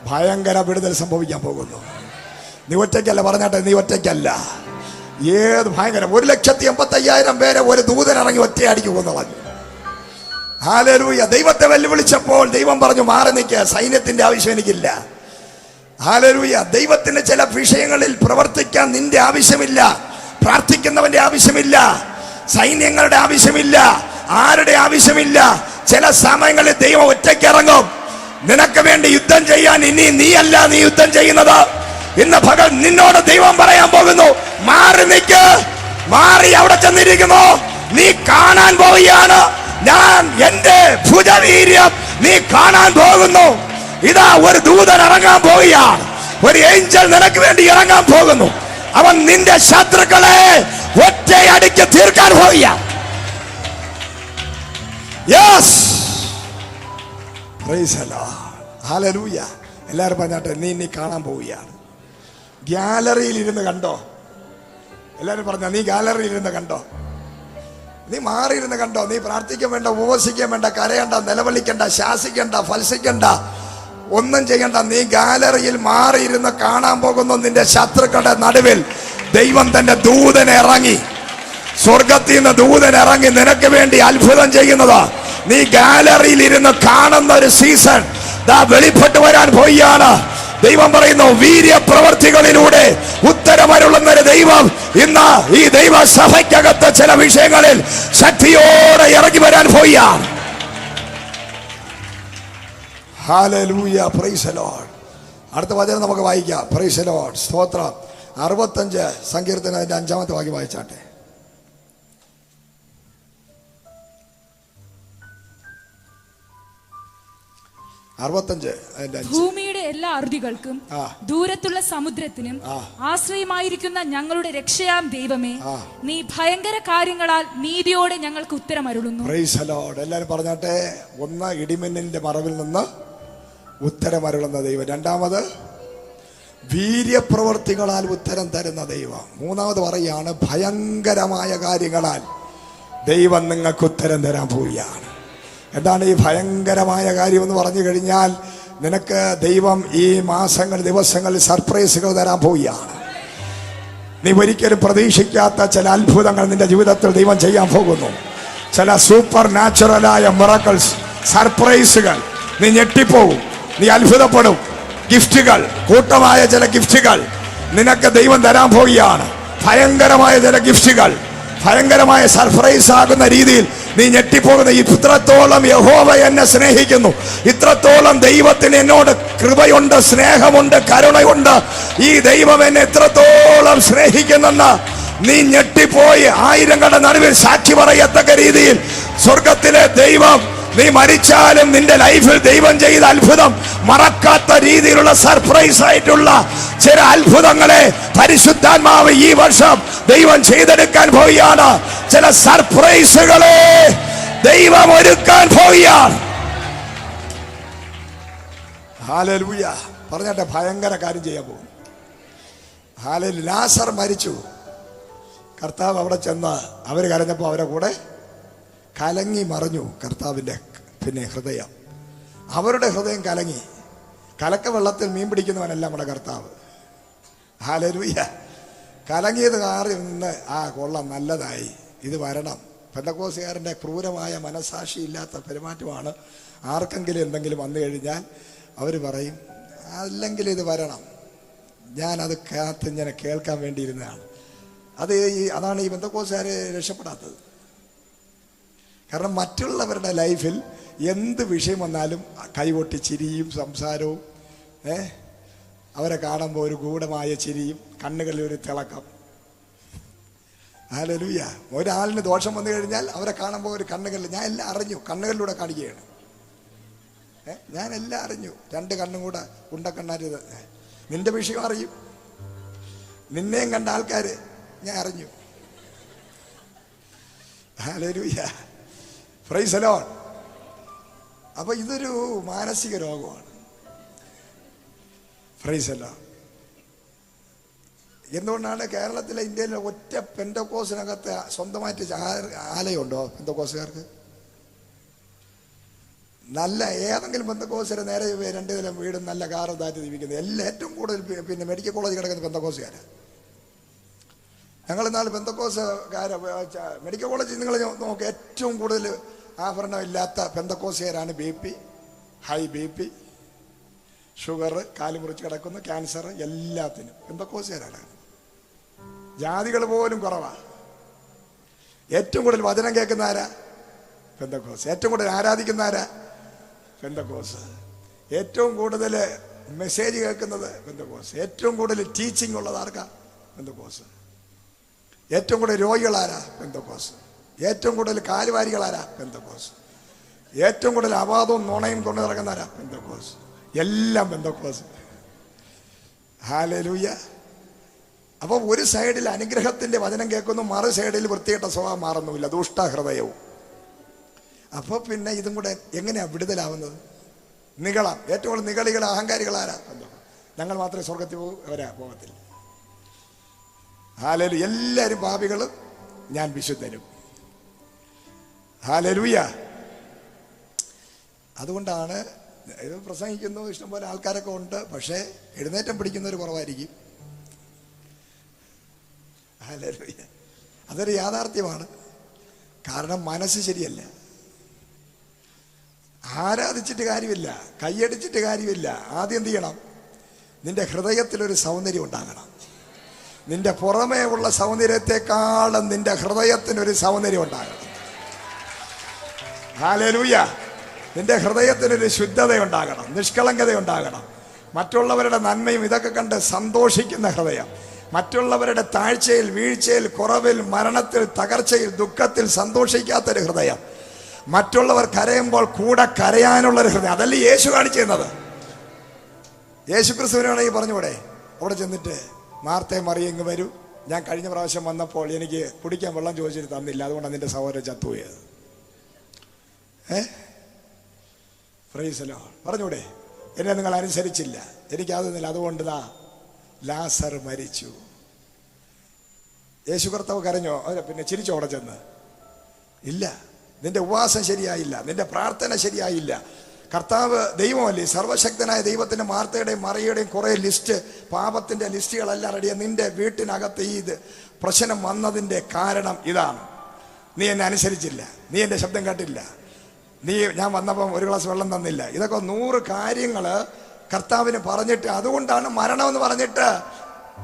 ഭയങ്കര വിടുതൽ സംഭവിക്കാൻ പോകുന്നു. നീ ഒറ്റയ്ക്കല്ല. പറഞ്ഞാട്ടെ, നീ ഒറ്റയ്ക്കല്ല. ഏത് ഭയങ്കര 1,85,000 പേരെ ഒരു ദൂതൻ ഇറങ്ങി ഒറ്റയടിക്ക് കൊന്നു. ഹല്ലേലൂയ. ദൈവത്തെ വെല്ലുവിളിച്ചപ്പോൾ ദൈവം പറഞ്ഞു, മാറി നിൽക്കുക, സൈന്യത്തിന്റെ ആവശ്യം എനിക്കില്ല. ഹല്ലേലൂയ. ദൈവത്തിന്റെ ചില വിഷയങ്ങളിൽ പ്രവർത്തിക്കാൻ നിന്റെ ആവശ്യമില്ല, പ്രാർത്ഥിക്കുന്നവന്റെ ആവശ്യമില്ല, സൈന്യങ്ങളുടെ ആവശ്യമില്ല, ആരുടെ ആവശ്യമില്ല. ചില സമയങ്ങളിൽ ദൈവം ഒറ്റയ്ക്ക് ഇറങ്ങും. നിനക്ക് വേണ്ടി യുദ്ധം ചെയ്യാൻ ഇനി നീയല്ല നീ യുദ്ധം ചെയ്യുന്നത്. ഇന്ന് പകൽ നിന്നോട് ദൈവം പറയാൻ പോകുന്നു, മാറി നിൽക്ക്. മാറി അവിടെ ചെന്നിരിക്കുന്നു. നീ കാണാൻ പോവുകയാണ്. ഞാൻ എന്റെ ഭുജവീര്യം നീ കാണാൻ പോകുന്നു. ഇതാ ഒരു ദൂതൻ ഇറങ്ങാൻ പോവുകയാണ്. ഒരു ഏഞ്ചൽ നിനക്ക് വേണ്ടി ഇറങ്ങാൻ പോകുന്നു. അവൻ നിന്റെ ശത്രുക്കളെ ഒറ്റയടിക്ക് തീർക്കാൻ പോവുകയാണ്. Yes, price the lord. Hallelujah. എല്ലാവരും പറഞ്ഞാട്ടെ, നീ കാണാൻ പോവുകയാണ്. ഗ്യാലറിയിൽ ഇരുന്ന് കണ്ടോ? എല്ലാവരും പറഞ്ഞ, നീ ഗാലറിയിൽ ഇരുന്ന് കണ്ടോ? നീ മാറിയിരുന്ന് കണ്ടോ? നീ പ്രാർത്ഥിക്കാൻ വേണ്ട, ഉപവസിക്കാൻ വേണ്ട, കരയണ്ട, നിലവിളിക്കണ്ട, ശാസിക്കണ്ട, ഫൽസിക്കണ്ട, ഒന്നും ചെയ്യണ്ട. നീ ഗാലറിയിൽ മാറിയിരുന്ന് കാണാൻ പോകുന്നു. നിന്റെ ശത്രുക്കളുടെ നടുവിൽ ദൈവം തന്റെ ദൂതനെ ഇറങ്ങി, സ്വർഗത്തിൽ നിന്ന് ദൂതൻ ഇറങ്ങി നിനക്ക് വേണ്ടി അത്ഭുതം ചെയ്യുന്നത് നീ ഗാലറിയിൽ ഇരുന്ന് കാണുന്ന ഒരു സീസൺ ദാ വെളിപ്പെട്ടു വരാൻ പോയാണ്. ദൈവം പറയുന്നു, വീര്യപ്രവർത്തികളിലൂടെ ഉത്തരമരുളുന്ന ഒരു ദൈവം ഇന്ന് ഈ ദൈവസഭയ്ക്കകത്ത് ചില വിഷയങ്ങളിൽ ശക്തിയോടെ ഇറങ്ങി വരാൻ പോയാണ്. Hallelujah, praise the Lord. അടുത്ത വചനം നമുക്ക് വായിക്കാം. പ്രൈസ് ദി ലോർഡ്, സ്തോത്രം. 65 സങ്കീർത്തനം അതിന്റെ 5-ാമത്തെ വാക്യം വായിച്ചാട്ടെ. 65 അതിന്റെ 5. ഭൂമിയുടെ എല്ലാ അറുതികൾക്കും ദൂരത്തുള്ള സമുദ്രത്തിനും ആശ്രയമായിരിക്കുന്ന ഞങ്ങളുടെ രക്ഷയാം ദൈവമേ, നീ ഭയങ്കര കാര്യങ്ങളാൽ നീതിയോടെ ഞങ്ങൾക്ക് ഉത്തരം അരുളുന്നു. Price the Lord. എല്ലാവരും പറഞ്ഞാട്ടെ, ഒന്ന് ഇടിമിന്നലിന്റെ മറവിൽ നിന്ന് ഉത്തരം അരുളുന്ന ദൈവം. രണ്ടാമത് വീര്യപ്രവർത്തികളാൽ ഉത്തരം തരുന്ന ദൈവം. മൂന്നാമത് പറയാണ്, ഭയങ്കരമായ കാര്യങ്ങളാൽ ദൈവം നിങ്ങൾക്ക് ഉത്തരം തരാൻ പോവുകയാണ്. എന്താണ് ഈ ഭയങ്കരമായ കാര്യം എന്ന് പറഞ്ഞു കഴിഞ്ഞാൽ, നിനക്ക് ദൈവം ഈ മാസങ്ങൾ ദിവസങ്ങളിൽ സർപ്രൈസുകൾ തരാൻ പോവുകയാണ്. നീ ഒരിക്കലും പ്രതീക്ഷിക്കാത്ത ചില അത്ഭുതങ്ങൾ നിന്റെ ജീവിതത്തിൽ ദൈവം ചെയ്യാൻ പോകുന്നു. ചില സൂപ്പർ നാച്ചുറലായ മിറക്കിൾസ്, സർപ്രൈസുകൾ. നീ ഞെട്ടിപ്പോകും, നീ അത്ഭുതപ്പെടും. ഗിഫ്റ്റുകൾ, കൂട്ടമായ ചില ഗിഫ്റ്റുകൾ നിനക്ക് ദൈവം തരാൻ പോവുകയാണ്. ഭയങ്കരമായ ചില ഗിഫ്റ്റുകൾ, ഭയങ്കരമായ സർപ്രൈസ് ആകുന്ന രീതിയിൽ നീ ഞെട്ടിപ്പോകുന്ന. ഇത്രത്തോളം യഹോവ എന്നെ സ്നേഹിക്കുന്നു, ഇത്രത്തോളം ദൈവത്തിന് എന്നോട് കൃപയുണ്ട്, സ്നേഹമുണ്ട്, കരുണയുണ്ട്, ഈ ദൈവം എന്നെ എത്രത്തോളം സ്നേഹിക്കുന്നെന്ന് നീ ഞെട്ടിപ്പോയി 1000ങ്ങളുടെ നടുവിൽ സാക്ഷി പറയത്തക്ക രീതിയിൽ സ്വർഗത്തിലെ ദൈവം, നീ മരിച്ചാലും നിന്റെ ലൈഫിൽ ദൈവം ചെയ്ത അത്ഭുതം മറക്കാത്ത രീതിയിലുള്ള സർപ്രൈസ് ആയിട്ടുള്ള ചില അത്ഭുതങ്ങളെ പരിശുദ്ധാത്മാവ് ഈ വർഷം ദൈവം ചെയ്തെടുക്കാൻ പോവുകയാണ്. ചില സർപ്രൈസുകളെ ദൈവം ഒരുക്കാൻ പോവുകയാണ്. ഹല്ലേലൂയ. പറഞ്ഞാട്ടെ, ഭയങ്കര കാര്യം ചെയ്യാൻ പോകും. ഹല്ലേലൂയ. ലാസർ മരിച്ചു. കർത്താവ് അവിടെ ചെന്ന് അവർ കരഞ്ഞപ്പോൾ അവരെ കൂടെ കലങ്ങി മറിഞ്ഞു കർത്താവിൻ്റെ ഹൃദയം. അവരുടെ ഹൃദയം കലങ്ങി. കലക്ക വെള്ളത്തിൽ മീൻ പിടിക്കുന്നവനല്ല നമ്മുടെ കർത്താവ്. ഹല്ലേലൂയ. കലങ്ങിയത് കാറി നിന്ന്, കൊള്ളാം, നല്ലതായി, ഇത് വരണം. പെന്തക്കോസ്തുകാരൻ്റെ ക്രൂരമായ മനസാക്ഷിയില്ലാത്ത പെരുമാറ്റമാണ്. ആർക്കെങ്കിലും എന്തെങ്കിലും വന്നു കഴിഞ്ഞാൽ അവർ പറയും, അല്ലെങ്കിൽ ഇത് വരണം, ഞാനത് ഇങ്ങനെ കേൾക്കാൻ വേണ്ടിയിരുന്നതാണ്. അതാണ് ഈ പെന്തക്കോസ്തുകാരെ രക്ഷപ്പെടാത്തത്. കാരണം മറ്റുള്ളവരുടെ ലൈഫിൽ എന്ത് വിഷയം വന്നാലും കൈകൊട്ടി ചിരിയും സംസാരവും, അവരെ കാണുമ്പോൾ ഒരു ഗൂഢമായ ചിരിയും, കണ്ണുകളിൽ ഒരു തിളക്കം. ഹല്ലേലൂയ. ഒരാളിന് ദോഷം വന്നു കഴിഞ്ഞാൽ അവരെ കാണുമ്പോൾ ഒരു കണ്ണുകളിൽ, ഞാൻ എല്ലാം അറിഞ്ഞു, കണ്ണുകളിലൂടെ കാണിക്കുകയാണ്. ഞാൻ എല്ലാം അറിഞ്ഞു, 2 കണ്ണും കൂടെ ഉണ്ടക്കണ്ണാര്. നിന്റെ വിഷയം അറിയും, നിന്നെയും കണ്ട ആൾക്കാർ ഞാൻ അറിഞ്ഞു. Hallelujah, praise the Lord. അപ്പൊ ഇതൊരു മാനസിക രോഗമാണ്. Price the Lord. എന്തുകൊണ്ടാണ് കേരളത്തിലെ ഇന്ത്യയിലെ ഒറ്റ പെന്തക്കോസിനകത്ത് സ്വന്തമായിട്ട് ആലയമുണ്ടോ പെന്തക്കോസുകാർക്ക്? നല്ല ഏതെങ്കിലും പെന്തക്കോസിന് നേരെ 2 നില വീടും നല്ല കാറും താറ്റി ജീവിക്കുന്നത് എല്ലാം ഏറ്റവും കൂടുതൽ പിന്നെ മെഡിക്കൽ കോളേജ് കിടക്കുന്ന പെന്തക്കോസുകാരാണ്. ഞങ്ങൾ ഇന്നാൾ പെന്തക്കോസുകാരെ മെഡിക്കൽ കോളേജിൽ നിങ്ങൾ നോക്കുക, ഏറ്റവും കൂടുതൽ ആഭരണം ഇല്ലാത്ത പെന്തക്കോസുകാരാണ്. BP, ഹൈ BP, ഷുഗർ, കാല് മുറിച്ച് കിടക്കുന്ന ക്യാൻസർ, എല്ലാത്തിനും പെന്തക്കോസുകാരാണ്. ജാതികൾ പോലും കുറവാണ്. ഏറ്റവും കൂടുതൽ വചനം കേൾക്കുന്ന ആരാ? പെന്തക്കോസ്. ഏറ്റവും കൂടുതൽ ആരാധിക്കുന്ന ആരാ? പെന്തക്കോസ്. ഏറ്റവും കൂടുതൽ മെസ്സേജ് കേൾക്കുന്നത് പെന്തക്കോസ്. ഏറ്റവും കൂടുതൽ ടീച്ചിങ് ഉള്ളത് ആർക്കാ? പെന്തക്കോസ്. ഏറ്റവും കൂടുതൽ രോഗികളാരാ? പെന്തക്കോസ്. ഏറ്റവും കൂടുതൽ കാലുവാരികളാരാ? പെന്തക്കോസ്. ഏറ്റവും കൂടുതൽ അവാദവും നുണയും കൊണ്ടു നടക്കുന്നവരാ? പെന്തക്കോസ്. എല്ലാം പെന്തക്കോസ്. ഹല്ലേലൂയ. അപ്പൊ ഒരു സൈഡിൽ അനുഗ്രഹത്തിന്റെ വചനം കേൾക്കുന്നു, മറു സൈഡിൽ വൃത്തികെട്ട സ്വഭാവം മാറുന്നുമില്ല, ദുഷ്ടഹൃദയവും. അപ്പൊ പിന്നെ ഇതും കൂടെ എങ്ങനെയാ വിടുതലാവുന്നത്? നിഗളം. ഏറ്റവും കൂടുതൽ നിഗളികൾ അഹങ്കാരികളാരാ? ഞങ്ങൾ മാത്രമേ സ്വർഗത്തിൽ പോകത്തില്ല. ഹല്ലേലൂയ. എല്ലാവരും പാപികളും, ഞാൻ വിശുദ്ധനും. ഹല്ലേലൂയ. അതുകൊണ്ടാണ് ഇത് പ്രസംഗിക്കുന്നു, ഇഷ്ടംപോലെ ആൾക്കാരൊക്കെ ഉണ്ട്, പക്ഷേ എഴുന്നേറ്റം പിടിക്കുന്നവർ കുറവായിരിക്കും. ഹല്ലേലൂയ. അതൊരു യാഥാർത്ഥ്യമാണ്. കാരണം മനസ്സ് ശരിയല്ല. ആരാധിച്ചിട്ട് കാര്യമില്ല, കൈയടിച്ചിട്ട് കാര്യമില്ല. ആദ്യം എന്ത് ചെയ്യണം? നിന്റെ ഹൃദയത്തിലൊരു സൗന്ദര്യം ഉണ്ടാകണം. നിന്റെ പുറമേ ഉള്ള സൗന്ദര്യത്തെക്കാളും നിന്റെ ഹൃദയത്തിനൊരു സൗന്ദര്യം ഉണ്ടാകണം. ഹല്ലേലൂയ. നിന്റെ ഹൃദയത്തിനൊരു ശുദ്ധത ഉണ്ടാകണം, നിഷ്കളങ്കത ഉണ്ടാകണം. മറ്റുള്ളവരുടെ നന്മയും ഇതൊക്കെ കണ്ട് സന്തോഷിക്കുന്ന ഹൃദയം. മറ്റുള്ളവരുടെ താഴ്ചയിൽ, വീഴ്ചയിൽ, കുറവിൽ, മരണത്തിൽ, തകർച്ചയിൽ, ദുഃഖത്തിൽ സന്തോഷിക്കാത്തൊരു ഹൃദയം. മറ്റുള്ളവർ കരയുമ്പോൾ കൂടെ കരയാനുള്ളൊരു ഹൃദയം. അതല്ലേ യേശു കാണിച്ചിരുന്നത്? യേശു ക്രിസ്തുവിനാണെങ്കിൽ പറഞ്ഞൂടെ, അവിടെ ചെന്നിട്ട് മാർത്തേ മറിയ ഇങ്ങ് വരൂ, ഞാൻ കഴിഞ്ഞ പ്രാവശ്യം വന്നപ്പോൾ എനിക്ക് കുടിക്കാൻ വെള്ളം ചോദിച്ചിട്ട് തന്നില്ല, അതുകൊണ്ടാണ് നിന്റെ സഹോദരൻ ചത്തുപോയത്. Price the Lord. പറഞ്ഞൂടെ, എന്നെ നിങ്ങൾ അനുസരിച്ചില്ല, എനിക്കതൊന്നുമില്ല, അതുകൊണ്ട് ലാസർ മരിച്ചു. യേശു കർത്താവ് കരഞ്ഞോ? പിന്നെ ചിരിച്ചോ അവിടെ ചെന്ന്? ഇല്ല. നിന്റെ ഉപവാസം ശരിയായില്ല, നിന്റെ പ്രാർത്ഥന ശരിയായില്ല. കർത്താവ് ദൈവമല്ലേ, സർവശക്തനായ ദൈവത്തിന്റെ മാർത്തയുടെയും മറിയുടെയും കുറെ ലിസ്റ്റ്, പാപത്തിന്റെ ലിസ്റ്റുകളെല്ലാം റെഡിയാ. നിന്റെ വീട്ടിനകത്ത് ഈ പ്രശ്നം വന്നതിന്റെ കാരണം ഇതാണ്. നീ എന്നെ അനുസരിച്ചില്ല, നീ എൻ്റെ ശബ്ദം കേട്ടില്ല, നീ ഞാൻ വന്നപ്പം ഒരു ഗ്ലാസ് വെള്ളം തന്നില്ല. ഇതൊക്കെ 100 കാര്യങ്ങള് കർത്താവിന് പറഞ്ഞിട്ട്, അതുകൊണ്ടാണ് മരണമെന്ന് പറഞ്ഞിട്ട്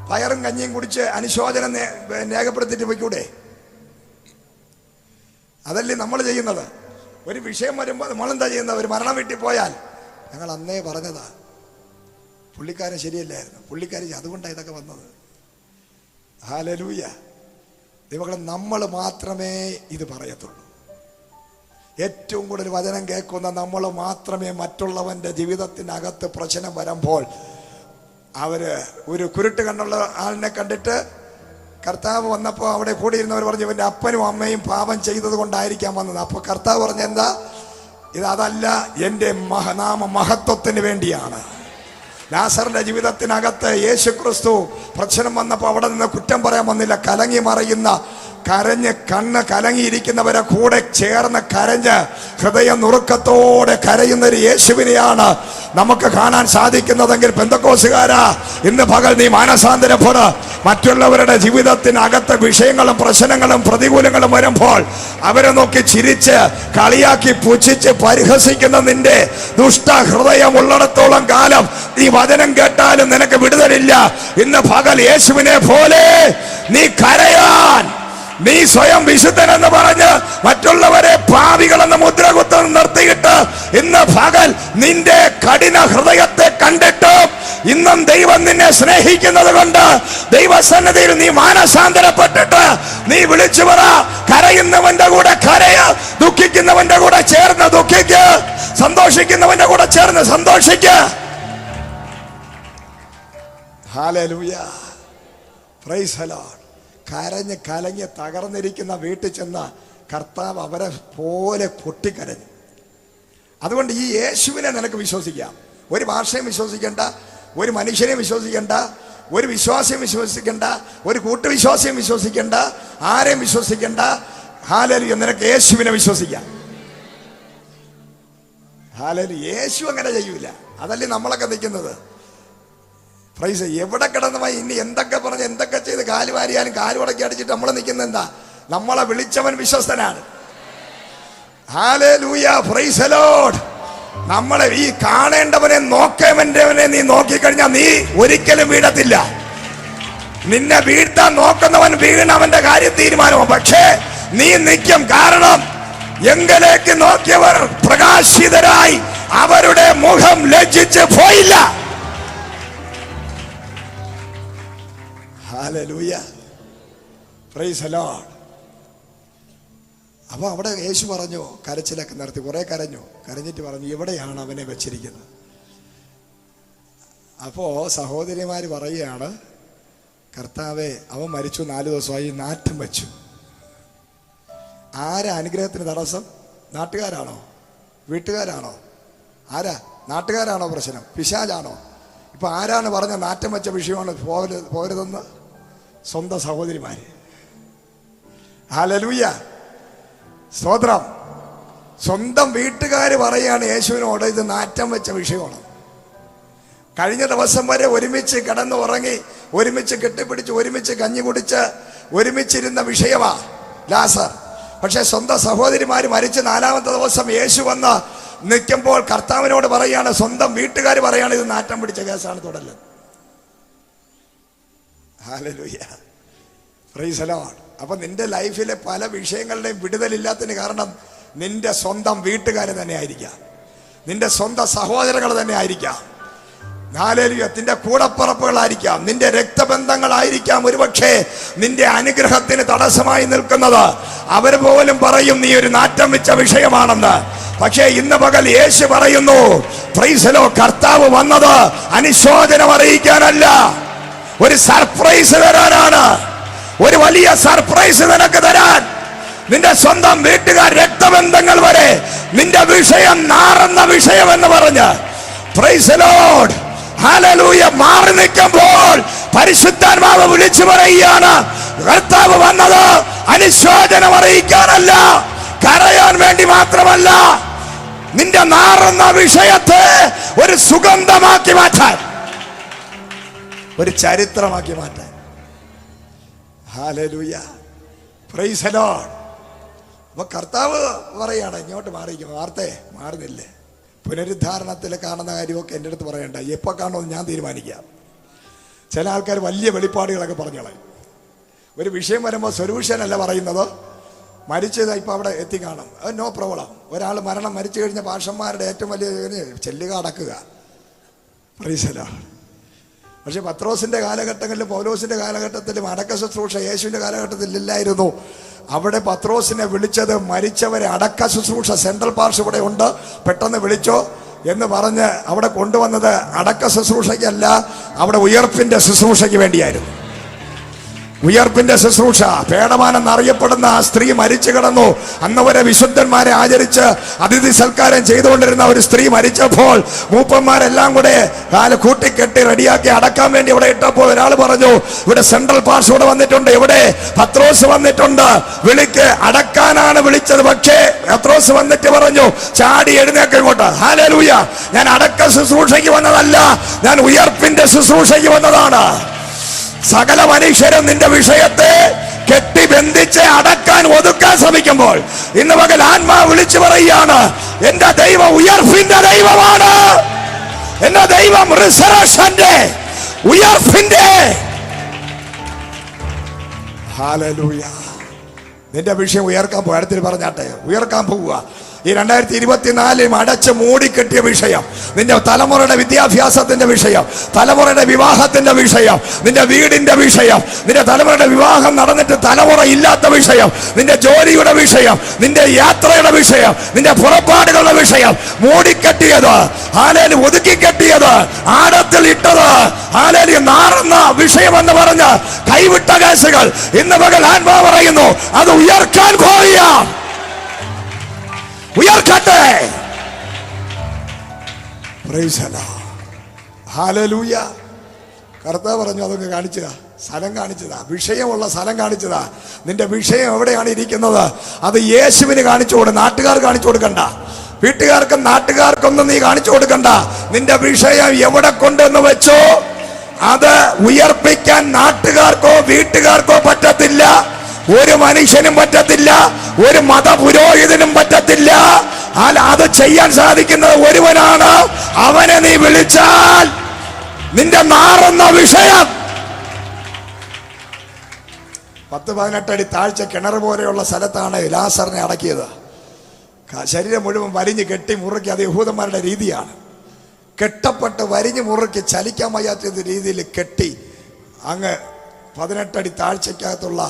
പയറും കഞ്ഞിയും കുടിച്ച് അനുശോചനം രേഖപ്പെടുത്തിയിട്ട് പോയിക്കൂടെ? അതല്ലേ നമ്മൾ ചെയ്യുന്നത്. ഒരു വിഷയം വരുമ്പോൾ നമ്മളെന്താ ചെയ്യുന്നത്? ഒരു മരണം വീട്ടിൽ പോയാൽ ഞങ്ങൾ അന്നേ പറഞ്ഞതാ, പുള്ളിക്കാരൻ ശരിയല്ലായിരുന്നു, പുള്ളിക്കാരി അതുകൊണ്ടാണ് ഇതൊക്കെ വന്നത്. ഹല്ലേലൂയ. ദൈവങ്ങളെ, നമ്മൾ മാത്രമേ ഇത് പറയത്തുള്ളൂ. ഏറ്റവും കൂടുതൽ വചനം കേൾക്കുന്ന നമ്മൾ മാത്രമേ മറ്റുള്ളവന്റെ ജീവിതത്തിനകത്ത് പ്രശ്നം വരുമ്പോൾ, അവര് ഒരു കുരുട്ട് കണ്ണുള്ള ആളിനെ കണ്ടിട്ട് കർത്താവ് വന്നപ്പോൾ അവിടെ കൂടിയിരുന്നവർ പറഞ്ഞു, ഇവന്റെ അപ്പനും അമ്മയും പാപം ചെയ്തത് കൊണ്ടായിരിക്കാം വന്നത്. അപ്പൊ കർത്താവ് പറഞ്ഞ എന്താ? അതല്ല, എൻ്റെ മഹത്വത്തിന് വേണ്ടിയാണ്. ലാസറിന്റെ ജീവിതത്തിനകത്ത് യേശു ക്രിസ്തു പ്രശ്നം വന്നപ്പോൾ അവിടെ നിന്ന് കുറ്റം പറയാൻ വന്നില്ല. കലങ്ങി മറിയുന്ന, കരഞ്ഞ് കണ്ണ് കലങ്ങിയിരിക്കുന്നവരെ കൂടെ ചേർന്ന് കരഞ്ഞ് ഹൃദയം നുറുക്കത്തോടെ കരയുന്ന ഒരു യേശുവിനെയാണ് നമുക്ക് കാണാൻ സാധിക്കുന്നതെങ്കിൽ, പെന്തക്കോസുകാരാ, ഇന്ന് പകൽ നീ മാനസാന്തരപ്പെട്. മറ്റുള്ളവരുടെ ജീവിതത്തിനകത്ത് വിഷയങ്ങളും പ്രശ്നങ്ങളും പ്രതികൂലങ്ങളും വരുമ്പോൾ അവരെ നോക്കി ചിരിച്ച് കളിയാക്കി പുച്ഛിച്ച് പരിഹസിക്കുന്ന നിന്റെ ദുഷ്ട ഹൃദയം ഉള്ളിടത്തോളം കാലം ഈ വചനം കേട്ടാലും നിനക്ക് വിടുതലില്ല. ഇന്ന് പകൽ യേശുവിനെ പോലെ നീ കരയാൻ, നീ സ്വയം വിശുദ്ധനെന്ന് പറഞ്ഞ് മറ്റുള്ളവരെ പാപികളെന്ന് മുദ്രകുത്ത് നിർത്തിയിട്ട് ഇന്ന് പകൽ നിന്റെ കഠിന ഹൃദയത്തെ കണ്ടിട്ട് ഇന്നും ദൈവം നിന്നെ സ്നേഹിക്കുന്നത് കൊണ്ട് ദൈവസന്നിധിയിൽ നീ മാനസാന്തരപ്പെട്ടിട്ട് നീ വിളിച്ചു പറ, കരയുന്നവന്റെ കൂടെ കരയ, ദുഃഖിക്കുന്നവന്റെ കൂടെ ചേർന്ന് ദുഃഖിക്ക്, സന്തോഷിക്കുന്നവന്റെ കൂടെ ചേർന്ന് സന്തോഷിക്ക്. ഹല്ലേലൂയ. Praise the Lord. കരഞ്ഞ് കലങ്ങി തകർന്നിരിക്കുന്ന വീട്ടിൽ ചെന്ന് കർത്താവ് അവരെ പോലെ പൊട്ടിക്കരഞ്ഞു. അതുകൊണ്ട് ഈ യേശുവിനെ നിനക്ക് വിശ്വസിക്കാം. ഒരു ഭാഷയും വിശ്വസിക്കേണ്ട, ഒരു മനുഷ്യനെയും വിശ്വസിക്കേണ്ട, ഒരു വിശ്വാസിയും വിശ്വസിക്കേണ്ട, ഒരു കൂട്ടുവിശ്വാസിയും വിശ്വസിക്കേണ്ട, ആരെയും വിശ്വസിക്കേണ്ട. ഹല്ലേലൂയ, നിനക്ക് യേശുവിനെ വിശ്വസിക്കാം. ഹല്ലേലൂയ. യേശു അങ്ങനെ ചെയ്യൂല. അതല്ലേ നമ്മളൊക്കെ നിൽക്കുന്നത്. പ്രൈസ്. എവിടെ കിടന്നു ഇനി എന്തൊക്കെ പറഞ്ഞ് എന്തൊക്കെ ചെയ്ത് കാല് വാരിയാലും കാല് ഉടക്കി അടിച്ചിട്ട് നമ്മൾ നിൽക്കുന്നത് എന്താ? നമ്മളെ വിളിച്ചവൻ വിശ്വസ്തനാണ്. Hallelujah, praise the lord. നമ്മളെ ഈ കാണേണ്ടവനെ നോക്കേണ്ടവനെ നീ നോക്കിക്കഴിഞ്ഞാൽ നീ ഒരിക്കലും വീഴത്തില്ല. നിന്നെ വീഴ്ത്താൻ നോക്കുന്നവൻ വീണവന്റെ കാര്യം തീരുമാനവും. പക്ഷേ നീ നിൽക്കും. കാരണം എങ്കിലേക്ക് നോക്കിയവർ പ്രകാശിതരായി അവരുടെ മുഖം ലജ്ജിച്ച് പോയില്ല. Hallelujah, praise the Lord. അപ്പൊ അവിടെ യേശു പറഞ്ഞു, കരച്ചിലൊക്കെ നിർത്തി, കുറെ കരഞ്ഞിട്ട് പറഞ്ഞു, എവിടെയാണ് അവനെ വെച്ചിരിക്കുന്നത്? അപ്പോ സഹോദരിമാര് പറയുകയാണ്, കർത്താവേ, അവൻ മരിച്ചു 4 ദിവസമായി, നാറ്റം വെച്ചു. ആരാ അനുഗ്രഹത്തിന് തടസ്സം? നാട്ടുകാരാണോ? വീട്ടുകാരാണോ? ആരാ? നാട്ടുകാരാണോ പ്രശ്നം? പിശാചാണോ? ഇപ്പൊ ആരാണ് പറഞ്ഞ നാറ്റം വെച്ച വിഷയമാണ് പോകരുതെന്ന്? സ്വന്തം സഹോദരിമാര്. ഹല്ലേലൂയ, സ്തോത്രം. സ്വന്തം വീട്ടുകാര് പറയാണ് യേശുവിനോട് ഇത് നാറ്റം വെച്ച വിഷയമാണ്. കഴിഞ്ഞ ദിവസം വരെ ഒരുമിച്ച് കിടന്ന് ഉറങ്ങി, ഒരുമിച്ച് കെട്ടിപ്പിടിച്ച്, ഒരുമിച്ച് കഞ്ഞി കുടിച്ച്, ഒരുമിച്ചിരുന്ന വിഷയമാ ലാസർ. പക്ഷെ സ്വന്തം സഹോദരിമാര് മരിച്ച് 4ാമത്തെ ദിവസം യേശു വന്ന് നിൽക്കുമ്പോൾ കർത്താവിനോട് പറയാണ്, സ്വന്തം വീട്ടുകാർ പറയാണ് ഇത് നാറ്റം പിടിച്ച കേസാണ് തുടരുന്നത്. Hallelujah, praise the Lord. അപ്പൊ നിന്റെ ലൈഫിലെ പല വിഷയങ്ങളുടെയും വിടുതലില്ലാത്തതിന് കാരണം നിന്റെ സ്വന്തം വീട്ടുകാർ തന്നെ ആയിരിക്കാം, നിന്റെ സ്വന്തം സഹോദരങ്ങൾ തന്നെ ആയിരിക്കാം. ഹല്ലേലൂയ, നിന്റെ കൂടപ്പുറപ്പുകളായിരിക്കാം, നിന്റെ രക്തബന്ധങ്ങളായിരിക്കാം. ഒരുപക്ഷെ നിന്റെ അനുഗ്രഹത്തിന് തടസ്സമായി നിൽക്കുന്നത്. അവർ പോലും പറയും നീ ഒരു നാറ്റം വെച്ച വിഷയമാണെന്ന്. പക്ഷേ ഇന്ന് പകൽ യേശു പറയുന്നു, പ്രൈസ് ദി ലോർഡ്, കർത്താവ് വന്നത് അനുശോചനം അറിയിക്കാനല്ല, ഒരു സർപ്രൈസ് തരാനാണ്. ഒരു വലിയ സർപ്രൈസ് നിനക്ക് തരാൻ. നിന്റെ സ്വന്തം വീട്ടുകാർ, രക്തബന്ധങ്ങൾ വരെ നിന്റെ വിഷയം നാറുന്ന വിഷയം എന്ന് പറഞ്ഞ്, പ്രൈസ് ദി ലോർഡ്, ഹല്ലേലൂയ, മാറി നിൽക്കുമ്പോൾ പരിശുദ്ധാത്മാവ് വിളിച്ചു പറയുകയാണ്, കർത്താവ് വന്നത് അനുശോചനം അറിയിക്കാനല്ല, കരയാൻ വേണ്ടി മാത്രമല്ല, നിന്റെ നാറുന്ന വിഷയത്തെ ഒരു സുഗന്ധമാക്കി മാറ്റാൻ, ഒരു ചരിത്രമാക്കി മാറ്റാൻ. Hallelujah, praise the Lord. അപ്പൊ കർത്താവ് പറയാണ്, ഇങ്ങോട്ട് മാറിയിരിക്കും. വാർത്തേ മാറുന്നില്ലേ? പുനരുദ്ധാരണത്തിൽ കാണുന്ന കാര്യമൊക്കെ എൻ്റെ അടുത്ത് പറയണ്ട, എപ്പോൾ കാണുമെന്ന് ഞാൻ തീരുമാനിക്കാം. ചില ആൾക്കാർ വലിയ വെളിപ്പാടുകളൊക്കെ പറഞ്ഞു കളയും. ഒരു വിഷയം വരുമ്പോൾ സൊല്യൂഷൻ അല്ല പറയുന്നത്, മരിച്ചത് ഇപ്പം അവിടെ എത്തിക്കാണും, അത് നോ പ്രോബ്ലം. ഒരാൾ മരിച്ചു കഴിഞ്ഞ പാഷന്മാരുടെ ഏറ്റവും വലിയ ചെല്ലുക, അടക്കുക. Price the Lord. പക്ഷെ പത്രോസിന്റെ കാലഘട്ടങ്ങളിലും പൗലോസിന്റെ കാലഘട്ടത്തിലും അടക്ക ശുശ്രൂഷ യേശുവിന്റെ കാലഘട്ടത്തിൽ ഇല്ലായിരുന്നു. അവിടെ പത്രോസിനെ വിളിച്ചത് മരിച്ചവരെ അടക്ക ശുശ്രൂഷ, സെൻട്രൽ പാർഷ് ഇവിടെ ഉണ്ട്, പെട്ടെന്ന് വിളിച്ചോ എന്ന് പറഞ്ഞ് അവിടെ കൊണ്ടുവന്നത് അടക്ക ശുശ്രൂഷയ്ക്കല്ല, അവിടെ ഉയർപ്പിന്റെ ശുശ്രൂഷയ്ക്ക് വേണ്ടിയായിരുന്നു. ഉയർപ്പിന്റെ ശുശ്രൂഷ. പേടമാനെന്നറിയപ്പെടുന്ന ആ സ്ത്രീ മരിച്ചു കിടന്നു. അന്ന് വരെ വിശുദ്ധന്മാരെ ആചരിച്ച് അതിഥി സൽക്കാരം ചെയ്തുകൊണ്ടിരുന്ന ഒരു സ്ത്രീ മരിച്ചപ്പോൾ മൂപ്പന്മാരെല്ലാം കൂടെ കാല് കൂട്ടിക്കെട്ടി റെഡിയാക്കി അടക്കാൻ വേണ്ടി ഇവിടെ ഇട്ടപ്പോൾ ഒരാൾ പറഞ്ഞു, ഇവിടെ സെൻട്രൽ പാർഷ് ഇവിടെ വന്നിട്ടുണ്ട്, ഇവിടെ പത്രോസ് വന്നിട്ടുണ്ട്, വിളിക്ക്. അടക്കാനാണ് വിളിച്ചത്. പക്ഷേ പത്രോസ് വന്നിട്ട് പറഞ്ഞു, ചാടി എഴുന്നേക്ക് ഇങ്ങോട്ട്. ഹല്ലേലൂയ, ഞാൻ അടക്ക ശുശ്രൂഷയ്ക്ക് വന്നതല്ല, ഞാൻ ഉയർപ്പിന്റെ ശുശ്രൂഷയ്ക്ക് വന്നതാണ്. സകല മനുഷ്യരും നിന്റെ വിഷയത്തെ കെട്ടിബന്ധിച്ച് അടക്കാൻ ഒതുക്കാൻ ശ്രമിക്കുമ്പോൾ ഇന്ന് പകൽ ആത്മാവ് വിളിച്ചു പറയുകയാണ്, എന്റെ ദൈവം ഉയർപ്പിന്റെ ദൈവമാണ്. എന്റെ ദൈവം റിസറക്ഷന്റെ, ഉയർപ്പിന്റെ. ഹല്ലേലൂയ. നിന്റെ വിഷയം ഉയർക്കാൻ പോകുക. അടുത്തിൽ പറഞ്ഞാട്ടെ, ഉയർക്കാൻ പോവുക. ഈ 2024 അടച്ച് മൂടിക്കെട്ടിയ വിഷയം, നിന്റെ തലമുറയുടെ വിദ്യാഭ്യാസത്തിന്റെ വിഷയം, തലമുറയുടെ വിവാഹത്തിന്റെ വിഷയം, നിന്റെ വീടിന്റെ വിഷയം, നിന്റെ തലമുറയുടെ വിവാഹം നടന്നിട്ട് തലമുറ ഇല്ലാത്ത വിഷയം, നിന്റെ ജോലിയുടെ വിഷയം, നിന്റെ യാത്രയുടെ വിഷയം, നിന്റെ പുറപ്പാടുകളുടെ വിഷയം, മൂടിക്കെട്ടിയത്, ഹാലേലൂയ, ഒതുക്കിക്കെട്ടിയത്, ആഴത്തിൽ ഇട്ടത്, ഹാലേലൂയ, നാറുന്ന വിഷയമെന്ന് പറഞ്ഞ് കൈവിട്ട കേസുകൾ ഇന്ന് പകൽ ആത്മാവ് പറയുന്നു, അത് ഉയർക്കാൻ പോവുക. ഉയർക്കട്ടെ. Praise the lord. ഹല്ലേലൂയ. കർത്താവ് പറഞ്ഞു, അതൊക്കെ കാണിച്ചതാ, സ്ഥലം കാണിച്ചതാ, വിഷയമുള്ള സ്ഥലം കാണിച്ചതാ. നിന്റെ വിഷയം എവിടെയാണ് ഇരിക്കുന്നത് അത് യേശുവിന് കാണിച്ചു കൊടു. നാട്ടുകാർ കാണിച്ചു കൊടുക്കണ്ട, വീട്ടുകാർക്കും നാട്ടുകാർക്കൊന്നും നീ കാണിച്ചു കൊടുക്കണ്ട. നിന്റെ വിഷയം എവിടെ കൊണ്ടെന്ന് വെച്ചോ അത് ഉയർപ്പിക്കാൻ നാട്ടുകാർക്കോ വീട്ടുകാർക്കോ പറ്റത്തില്ല, ഒരു മനുഷ്യനും പറ്റത്തില്ല, ഒരു മതപുരോഹിതനും പറ്റത്തില്ല. അത് ചെയ്യാൻ സാധിക്കുന്നത് ഒരുവനാണ്. അവനെ നീ വിളിച്ചാൽ നിന്റെ നാറുന്ന വിഷയം 10-18 അടി താഴ്ച കിണർ പോലെയുള്ള സ്ഥലത്താണ് ലാസറിനെ അടക്കിയത്. ശരീരം മുഴുവൻ വലിഞ്ഞ് കെട്ടി മുറുക്കി. അത് യഹൂദന്മാരുടെ രീതിയാണ്. കെട്ടപ്പെട്ട് വരിഞ്ഞ് മുറുക്കി ചലിക്കാൻ വയ്യാത്ത രീതിയിൽ കെട്ടി അങ്ങ് 18 അടി താഴ്ചക്കകത്തുള്ള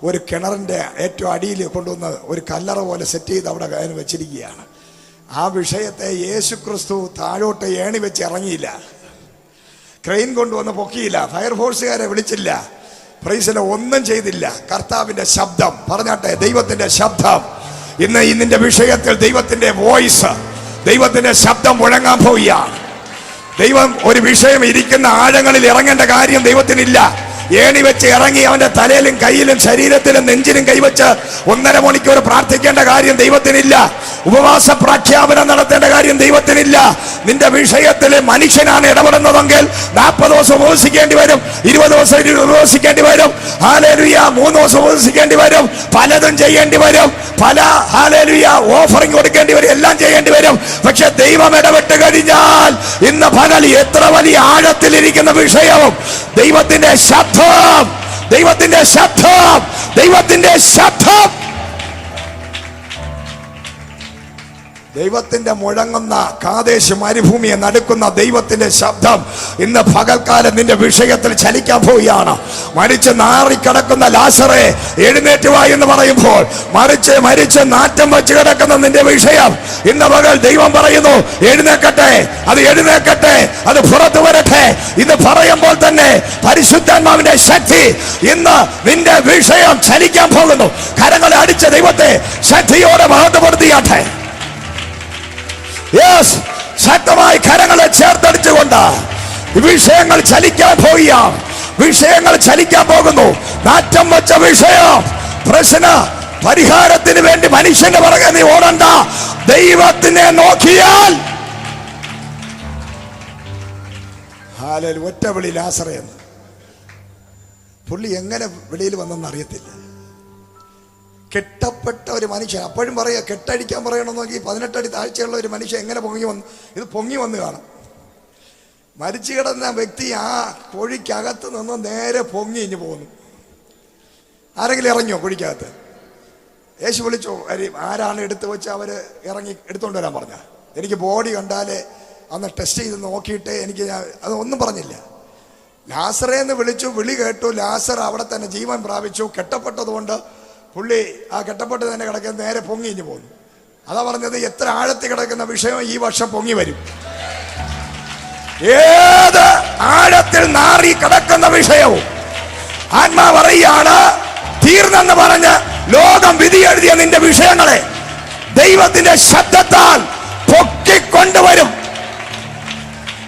ഒരു കിണറിൻ്റെ ഏറ്റവും അടിയിൽ കൊണ്ടുവന്ന് ഒരു കല്ലറ പോലെ സെറ്റ് ചെയ്ത് അവിടെ കയറി വെച്ചിരിക്കുകയാണ്. ആ വിഷയത്തെ യേശു ക്രിസ്തു താഴോട്ട് ഏണി വെച്ച് ഇറങ്ങിയില്ല, ക്രെയിൻ കൊണ്ടുവന്ന് പൊക്കിയില്ല, ഫയർഫോഴ്സുകാരെ വിളിച്ചില്ല, പ്രൈസിനെ ഒന്നും ചെയ്തില്ല. കർത്താവിൻ്റെ ശബ്ദം പറഞ്ഞാട്ടെ, ദൈവത്തിൻ്റെ ശബ്ദം ഇന്ന് നിന്റെ വിഷയത്തിൽ ദൈവത്തിൻ്റെ വോയിസ്, ദൈവത്തിൻ്റെ ശബ്ദം മുഴങ്ങാൻ പോവുകയാണ്. ദൈവം ഒരു വിഷയം ഇരിക്കുന്ന ആഴങ്ങളിൽ ഇറങ്ങേണ്ട കാര്യം ദൈവത്തിനില്ല. ഏണി വെച്ച് ഇറങ്ങി അവന്റെ തലയിലും കയ്യിലും ശരീരത്തിലും നെഞ്ചിലും കൈവച്ച് 1.5 മണിക്കൂർ പ്രാർത്ഥിക്കേണ്ട കാര്യം ദൈവത്തിനില്ല. ഉപവാസ പ്രഖ്യാപനം നടത്തേണ്ട കാര്യം ദൈവത്തിനില്ല. നിന്റെ വിഷയത്തിൽ മനുഷ്യനാണ് ഇടപെടുന്നതെങ്കിൽ 40 ദിവസം ഉപവസിക്കേണ്ടി വരും, 20 ദിവസം ഉപവസിക്കേണ്ടി വരും, ഹല്ലേലൂയ, 3 ദിവസം ഉപവസിക്കേണ്ടി വരും, പലതും ചെയ്യേണ്ടി വരും, പല ഹല്ലേലൂയ ഓഫറിംഗ് കൊടുക്കേണ്ടി വരും, എല്ലാം ചെയ്യേണ്ടി വരും. പക്ഷെ ദൈവം ഇടപെട്ട് കഴിഞ്ഞാൽ ഇന്ന് പകൽ എത്ര വലിയ ആഴത്തിലിരിക്കുന്ന വിഷയവും ദൈവത്തിന്റെ ശബ്ദം, ദൈവത്തിന്റെ ശബ്ദം, ദൈവത്തിന്റെ ശബ്ദം, ദൈവത്തിന്റെ മുഴങ്ങുന്ന കാദേശ് മരുഭൂമിയെ നടുക്കുന്ന ദൈവത്തിന്റെ ശബ്ദം ഇന്ന് പകൽക്കാലം നിന്റെ വിഷയത്തിൽ ചലിക്കാൻ പോവുകയാണ്. മരിച്ച് നാറിക്കിടക്കുന്ന ലാസറെ എഴുന്നേറ്റുവാ എന്ന് പറയുമ്പോൾ മരിച്ച് നാറ്റം വെച്ച് കിടക്കുന്ന നിന്റെ വിഷയം ഇന്ന് പകൽ ദൈവം പറയുന്നു, എഴുന്നേക്കട്ടെ, അത് എഴുന്നേക്കട്ടെ, അത് പുറത്തു വരട്ടെ. ഇത് പറയുമ്പോൾ തന്നെ പരിശുദ്ധാത്മാവിന്റെ ശക്തി ഇന്ന് നിന്റെ വിഷയം ചലിക്കാൻ പോകുന്നു. കരങ്ങളെ അടിച്ച ദൈവത്തെ ശക്തിയോടെ മഹത്വപ്പെടുത്തിയാട്ടെ. യെസ്, ശക്തമായി കരങ്ങളെ ചേർത്തടിച്ചുകൊണ്ട് വിഷയങ്ങൾ ചലിക്കാൻ പോവുക. വിഷയങ്ങൾ ചലിക്കാൻ പോകുന്നു. നാറ്റം വെച്ച വിഷയം, പ്രശ്ന പരിഹാരത്തിന് വേണ്ടി മനുഷ്യന്റെ പുറകെ നീ ഓടണ്ട. ദൈവത്തിനെ നോക്കിയാൽ ഒറ്റ വിളി ലാസറയെന്ന്. പുള്ളി എങ്ങനെ വെളിയിൽ വന്നെന്ന് അറിയത്തില്ല. കെട്ടപ്പെട്ട ഒരു മനുഷ്യൻ, അപ്പോഴും പറയുക കെട്ടടിക്കാൻ പറയണമെന്നെങ്കിൽ 18 അടി താഴ്ചയുള്ള ഒരു മനുഷ്യൻ എങ്ങനെ പൊങ്ങി വന്നു? ഇത് പൊങ്ങി വന്ന് കാണും. മരിച്ചു കിടന്ന വ്യക്തി ആ കുഴിക്കകത്ത് നിന്ന് നേരെ പൊങ്ങി ഇഞ്ഞു പോകുന്നു. ആരെങ്കിലും ഇറങ്ങിയോ കുഴിക്കകത്ത്? യേശു വിളിച്ചോ? ആരാണ് എടുത്തു വെച്ച് അവർ ഇറങ്ങി എടുത്തുകൊണ്ട് വരാൻ പറഞ്ഞ? എനിക്ക് ബോഡി കണ്ടാലേ അന്ന് ടെസ്റ്റ് ചെയ്ത് നോക്കിയിട്ട് എനിക്ക് അതൊന്നും പറഞ്ഞില്ല. ലാസറേന്ന് വിളിച്ചു, വിളി കേട്ടു, ലാസർ അവിടെ തന്നെ ജീവൻ പ്രാപിച്ചു. കെട്ടപ്പെട്ടതുകൊണ്ട് പുള്ളി ആ കെട്ടപ്പെട്ട് തന്നെ കിടക്കുന്ന നേരെ പൊങ്ങി ഇഞ്ഞു പോകുന്നു. അതാ പറഞ്ഞത്, എത്ര ആഴത്തിൽ കിടക്കുന്ന വിഷയം ഈ വർഷം പൊങ്ങി വരും. ഏത് ആഴത്തിൽ നാറി കിടക്കുന്ന വിഷയവും ആത്മാ പറയാണ് തീർന്നെന്ന് പറഞ്ഞ് ലോകം വിധി എഴുതിയ നിന്റെ വിഷയങ്ങളെ ദൈവത്തിന്റെ ശബ്ദത്താൽ പൊക്കിക്കൊണ്ടുവരും.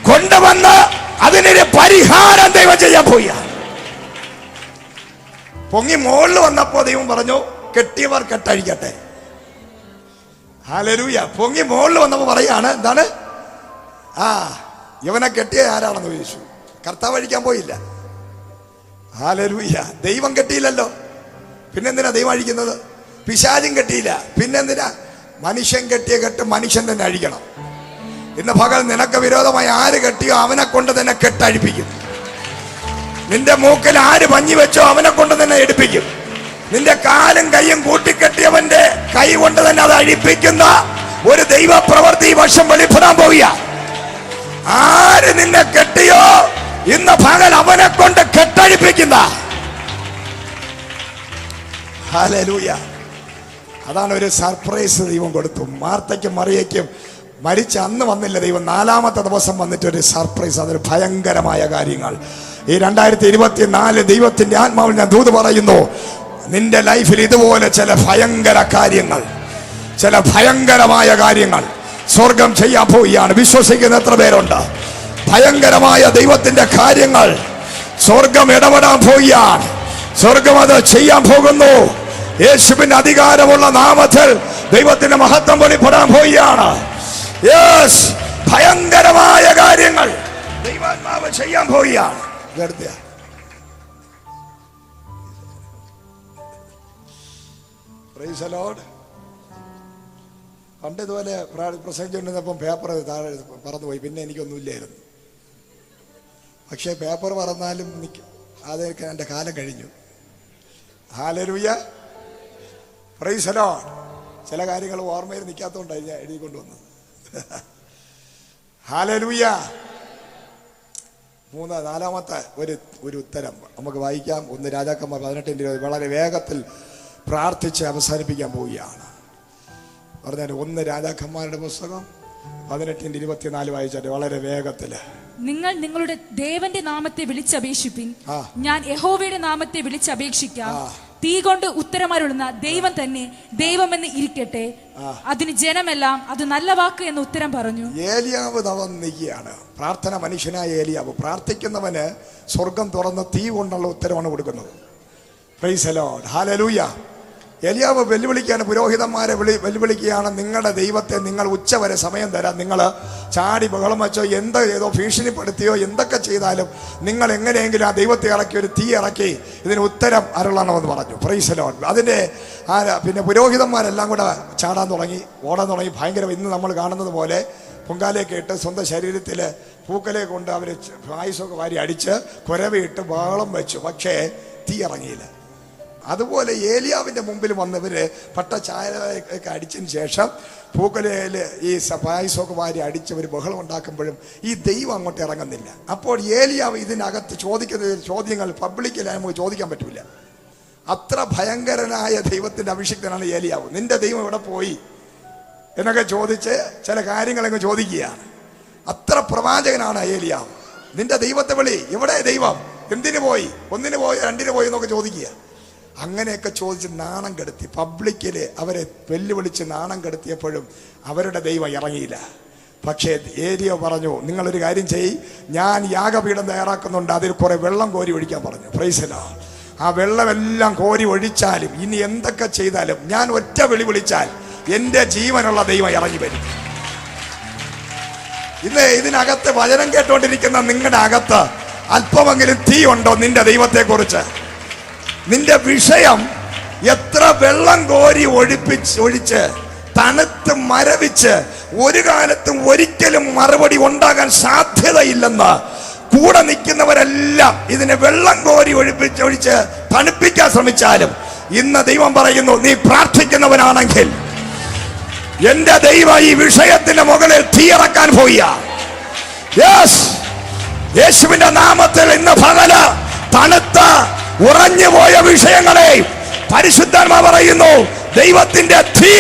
കൊണ്ടുവന്ന് അതിനൊരു പരിഹാരം ദൈവം ചെയ്യാൻ പോയി. പൊങ്ങി മുകളിൽ വന്നപ്പോ ദൈവം പറഞ്ഞു, കെട്ടിയവർ കെട്ടഴിക്കട്ടെ. ഹല്ലേലൂയ. പൊങ്ങി മുകളിൽ വന്നപ്പോ പറയാണ്, എന്താണ്? ഇവനെ കെട്ടിയ ആരാണെന്ന് ചോദിച്ചു. കർത്താവ് അഴിക്കാൻ പോയില്ല. ഹല്ലേലൂയ. ദൈവം കെട്ടിയില്ലല്ലോ, പിന്നെന്തിനാ ദൈവം അഴിക്കുന്നത്? പിശാചും കെട്ടിയില്ല, പിന്നെന്തിനാ? മനുഷ്യൻ കെട്ടിയ കെട്ട് മനുഷ്യൻ തന്നെ അഴിക്കണം. ഇന്ന് പകൽ നിനക്ക് വിരോധമായി ആര് കെട്ടിയോ അവനെ കൊണ്ട് തന്നെ കെട്ടഴിപ്പിക്കും. നിന്റെ മൂക്കിൽ ആര് പഞ്ഞി വെച്ചോ അവനെ കൊണ്ട് തന്നെ എടുപ്പിക്കും. നിന്റെ കാലും കൈയും കൂട്ടിക്കെട്ടിയവന്റെ കൈ കൊണ്ട് തന്നെ അത് അഴിപ്പിക്കുന്ന ഒരു ദൈവ പ്രവൃത്തി വർഷം വെളിപ്പെടാൻ പോവുക. ആര് നിന്നെ കെട്ടിയോ ഇന്ന് പകൽ അവനെ കൊണ്ട് കെട്ടഴിപ്പിക്കുന്ന. ഹല്ലേലൂയ. അതാണ് ഒരു സർപ്രൈസ് ദൈവം കൊടുത്തു. മാർത്തയ്ക്കും മറിയയ്ക്കും മരിച്ച അന്ന് വന്നില്ല ദൈവം, 4-ാമത്തെ ദിവസം വന്നിട്ട് ഒരു സർപ്രൈസ്. അതൊരു ഭയങ്കരമായ കാര്യങ്ങൾ. ഈ 2024 ദൈവത്തിന്റെ ആത്മാവിൽ ഞാൻ ദൂത് പറയുന്നു, നിന്റെ ലൈഫിൽ ഇതുപോലെ ചില ഭയങ്കര കാര്യങ്ങൾ, ചില ഭയങ്കരമായ കാര്യങ്ങൾ സ്വർഗം ചെയ്യാൻ പോവുകയാണ്. വിശ്വസിക്കുന്ന എത്ര പേരുണ്ട്? ഭയങ്കരമായ ദൈവത്തിന്റെ കാര്യങ്ങൾ സ്വർഗം ഇടപെടാൻ പോവുകയാണ്. സ്വർഗം അത് ചെയ്യാൻ പോകുന്നു. യേശുവിന്റെ അധികാരമുള്ള നാമത്തിൽ ദൈവത്തിന്റെ മഹത്വം വെളിപ്പെടാൻ പോവുകയാണ്. യെസ്, ഭയങ്കരമായ കാര്യങ്ങൾ ദൈവാത്മാവ് ചെയ്യാൻ പോവുകയാണ്. Praise the Lord. പണ്ട് ഇതുപോലെ പ്രസംഗിച്ചുകൊണ്ടിരുന്നപ്പം പേപ്പർ താഴെ പറന്നുപോയി. പിന്നെ എനിക്കൊന്നുമില്ലായിരുന്നു. പക്ഷെ പേപ്പർ പറന്നാലും അതൊക്കെ എൻ്റെ കാലം കഴിഞ്ഞു. ഹല്ലേലൂയ. Praise the Lord. ചില കാര്യങ്ങൾ ഓർമ്മയിൽ നിൽക്കാത്തതുകൊണ്ടാണ് ഞാൻ എഴുതി കൊണ്ടുവന്നത്. ഹല്ലേലൂയ. 4-ാമത്തെ ഒരു ഉത്തരം നമുക്ക് വായിക്കാം. 1 രാജാക്കന്മാർ 18-20. വളരെ വേഗത്തിൽ പ്രാർത്ഥിച്ച് അവസാനിപ്പിക്കാൻ പോവുകയാണ്. പറഞ്ഞാൽ 1 രാജാക്കന്മാരുടെ പുസ്തകം 18-24 വായിച്ചാൽ വളരെ വേഗത്തില്. നിങ്ങൾ നിങ്ങളുടെ ദേവന്റെ നാമത്തെ വിളിച്ചപേക്ഷിപ്പിൻ, ഞാൻ യഹോവയുടെ നാമത്തെ വിളിച്ചപേക്ഷിക്കാം. തീ കൊണ്ട് ഉത്തരമരുളുന്ന ദൈവം തന്നെ ദൈവമെന്ന് ഇരിക്കട്ടെ. അതിന് ജനമെല്ലാം അത് നല്ല വാക്ക് എന്ന് ഉത്തരം പറഞ്ഞു. ഏലിയാവ് നിൽക്കുകയാണ്. പ്രാർത്ഥന മനുഷ്യനായ ഏലിയാവ്. പ്രാർത്ഥിക്കുന്നവന് സ്വർഗം തുറന്ന് തീ കൊണ്ടുള്ള ഉത്തരവാണ് കൊടുക്കുന്നത്. Price the lord. ഹല്ലേലൂയ. ഏലിയാവ് വെല്ലുവിളിക്കുകയാണ്, പുരോഹിതന്മാരെ വെല്ലുവിളിക്കുകയാണ്. നിങ്ങളുടെ ദൈവത്തെ നിങ്ങൾ ഉച്ചവരെ സമയം തരാം. നിങ്ങൾ ചാടി ബഹളം വെച്ചോ, എന്ത് ചെയ്തോ, ഭീഷണിപ്പെടുത്തിയോ, എന്തൊക്കെ ചെയ്താലും നിങ്ങൾ എങ്ങനെയെങ്കിലും ആ ദൈവത്തെ ഇറക്കി ഒരു തീ ഇറക്കി ഇതിന് ഉത്തരം അരുളണമെന്ന് പറഞ്ഞു. Price the Lord. അതിൻ്റെ പിന്നെ പുരോഹിതന്മാരെല്ലാം കൂടെ ചാടാൻ തുടങ്ങി, ഓടാൻ തുടങ്ങി. ഭയങ്കര ഇന്ന് നമ്മൾ കാണുന്നത് പോലെ പൊങ്കാലയൊക്കെ ഇട്ട് സ്വന്തം ശരീരത്തിൽ പൂക്കലെ കൊണ്ട് അവർ ആയുസൊക്കെ വാരി അടിച്ച് കുരവയിട്ട് ബഹളം വെച്ചു. പക്ഷേ തീ ഇറങ്ങിയില്ല. അതുപോലെ ഏലിയാവിന്റെ മുമ്പിൽ വന്നവര് പട്ട ചായയൊക്കെ അടിച്ചതിന് ശേഷം പൂക്കലയിൽ ഈ പായസമൊക്കെ വാരി അടിച്ചവർ ബഹളം ഉണ്ടാക്കുമ്പോഴും ഈ ദൈവം അങ്ങോട്ട് ഇറങ്ങുന്നില്ല. അപ്പോൾ ഏലിയാവ് ഇതിനകത്ത് ചോദിക്കുന്ന ചോദ്യങ്ങൾ പബ്ലിക്കിലായി നമുക്ക് ചോദിക്കാൻ പറ്റൂല. അത്ര ഭയങ്കരനായ ദൈവത്തിന്റെ അഭിഷിക്തനാണ് ഏലിയാവ്. നിന്റെ ദൈവം എവിടെ പോയി എന്നൊക്കെ ചോദിച്ച് ചില കാര്യങ്ങളങ്ങ് ചോദിക്കുകയാണ്. അത്ര പ്രവാചകനാണ് ഏലിയാവ്. നിന്റെ ദൈവത്തെ വിളി, എവിടെ ദൈവം, എന്തിനു പോയി, 1 പോയി 2 പോയി എന്നൊക്കെ ചോദിക്കുക. അങ്ങനെയൊക്കെ ചോദിച്ച് നാണം കെടുത്തി. പബ്ലിക്കില് അവരെ വെല്ലുവിളിച്ച് നാണം കെടുത്തിയപ്പോഴും അവരുടെ ദൈവം ഇറങ്ങിയില്ല. പക്ഷേ ഏലിയ പറഞ്ഞു, നിങ്ങളൊരു കാര്യം ചെയ്യ്, ഞാൻ യാഗപീഠം തയ്യാറാക്കുന്നുണ്ട്, അതിൽ കുറെ വെള്ളം കോരി ഒഴിക്കാൻ പറഞ്ഞു. Price the Lord. ആ വെള്ളമെല്ലാം കോരി ഒഴിച്ചാലും ഇനി എന്തൊക്കെ ചെയ്താലും ഞാൻ ഒറ്റ വിളി വിളിച്ചാൽ എൻ്റെ ജീവനുള്ള ദൈവം ഇറങ്ങി വരും. ഇന്ന് ഇതിനകത്ത് വചനം കേട്ടുകൊണ്ടിരിക്കുന്ന നിങ്ങളുടെ അകത്ത് അല്പമെങ്കിലും തീ ഉണ്ടോ നിന്റെ ദൈവത്തെ കുറിച്ച്? നിന്റെ വിഷയം എത്ര വെള്ളം കോരി ഒഴിച്ച് തണുത്ത് മരവിച്ച് ഒരു കാലത്തും ഒരിക്കലും മറുപടി ഉണ്ടാകാൻ സാധ്യതയില്ലെന്ന് കൂടെ നിൽക്കുന്നവരെല്ലാം ഇതിനെ വെള്ളം കോരി ഒഴിച്ച് തണുപ്പിക്കാൻ ശ്രമിച്ചാലും ഇന്ന് ദൈവം പറയുന്നു, നീ പ്രാർത്ഥിക്കുന്നവനാണെങ്കിൽ എന്റെ ദൈവം ഈ വിഷയത്തിന്റെ മുകളിൽ തീയിറക്കാൻ പോയ. യേശുവിന്റെ നാമത്തിൽ ഇന്ന് പകല് തണുത്ത ഉറഞ്ഞുപോയ വിഷയങ്ങളെ പരിശുദ്ധാത്മാവ് പറയുന്നു, ദൈവത്തിന്റെ തീ.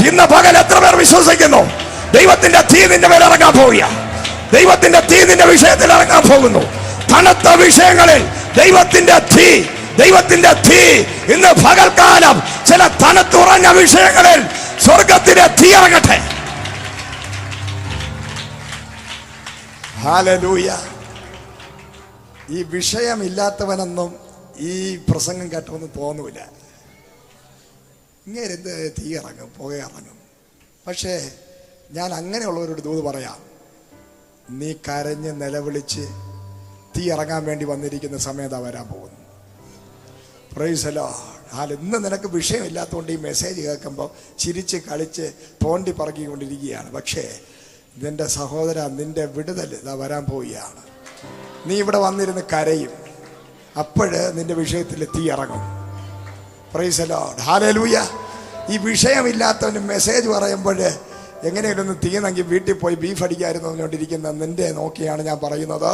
ഇന്ന് പകൽ എത്ര പേർ വിശ്വസിക്കുന്നു? ദൈവത്തിന്റെ തീ നിന്റെ മേൽ ഇറങ്ങാൻ പോവുക. ദൈവത്തിന്റെ തീ നിന്റെ വിഷയത്തിൽ ഇറങ്ങാൻ പോകുന്നു. തണുത്ത വിഷയങ്ങളിൽ ദൈവത്തിന്റെ തീ, ദൈവത്തിന്റെ തീ. ഇന്ന് പകൽക്കാലം ചില തണുത്തുറഞ്ഞ വിഷയങ്ങളിൽ സ്വർഗത്തിന്റെ തീ ഇറങ്ങട്ടെ. ഹല്ലേലൂയ. ഈ വിഷയമില്ലാത്തവനൊന്നും ഈ പ്രസംഗം കേട്ടൊന്നും തോന്നൂല. ഇങ്ങനെ എന്ത് തീ ഇറങ്ങും, പുക ഇറങ്ങും. പക്ഷേ ഞാൻ അങ്ങനെയുള്ളവരോട് ദൂത് പറയാം, നീ കരഞ്ഞ് നിലവിളിച്ച് തീ ഇറങ്ങാൻ വേണ്ടി വന്നിരിക്കുന്ന സമയത്താ വരാൻ പോകുന്നു. Price the Lord. ഇന്ന് നിനക്ക് വിഷയമില്ലാത്തതുകൊണ്ട് ഈ മെസ്സേജ് കേൾക്കുമ്പോൾ ചിരിച്ച് കളിച്ച് തോണ്ടി പറക്കിക്കൊണ്ടിരിക്കുകയാണ്. പക്ഷേ നിന്റെ സഹോദര, നിന്റെ വിടുതൽ ഇതാ വരാൻ പോവുകയാണ്. നീ ഇവിടെ വന്നിരുന്ന് കരയും, അപ്പോഴ് നിന്റെ വിഷയത്തിൽ തീ ഇറങ്ങും. Price the lord. ഹല്ലേലൂയ. ഈ വിഷയമില്ലാത്തവന് മെസ്സേജ് പറയുമ്പോൾ എങ്ങനെയും ഒന്ന് തീർന്നെങ്കിൽ വീട്ടിൽ പോയി ബീഫ് അടിക്കായിരുന്നു പറഞ്ഞുകൊണ്ടിരിക്കുന്ന നിന്റെ നോക്കിയാണ് ഞാൻ പറയുന്നത്.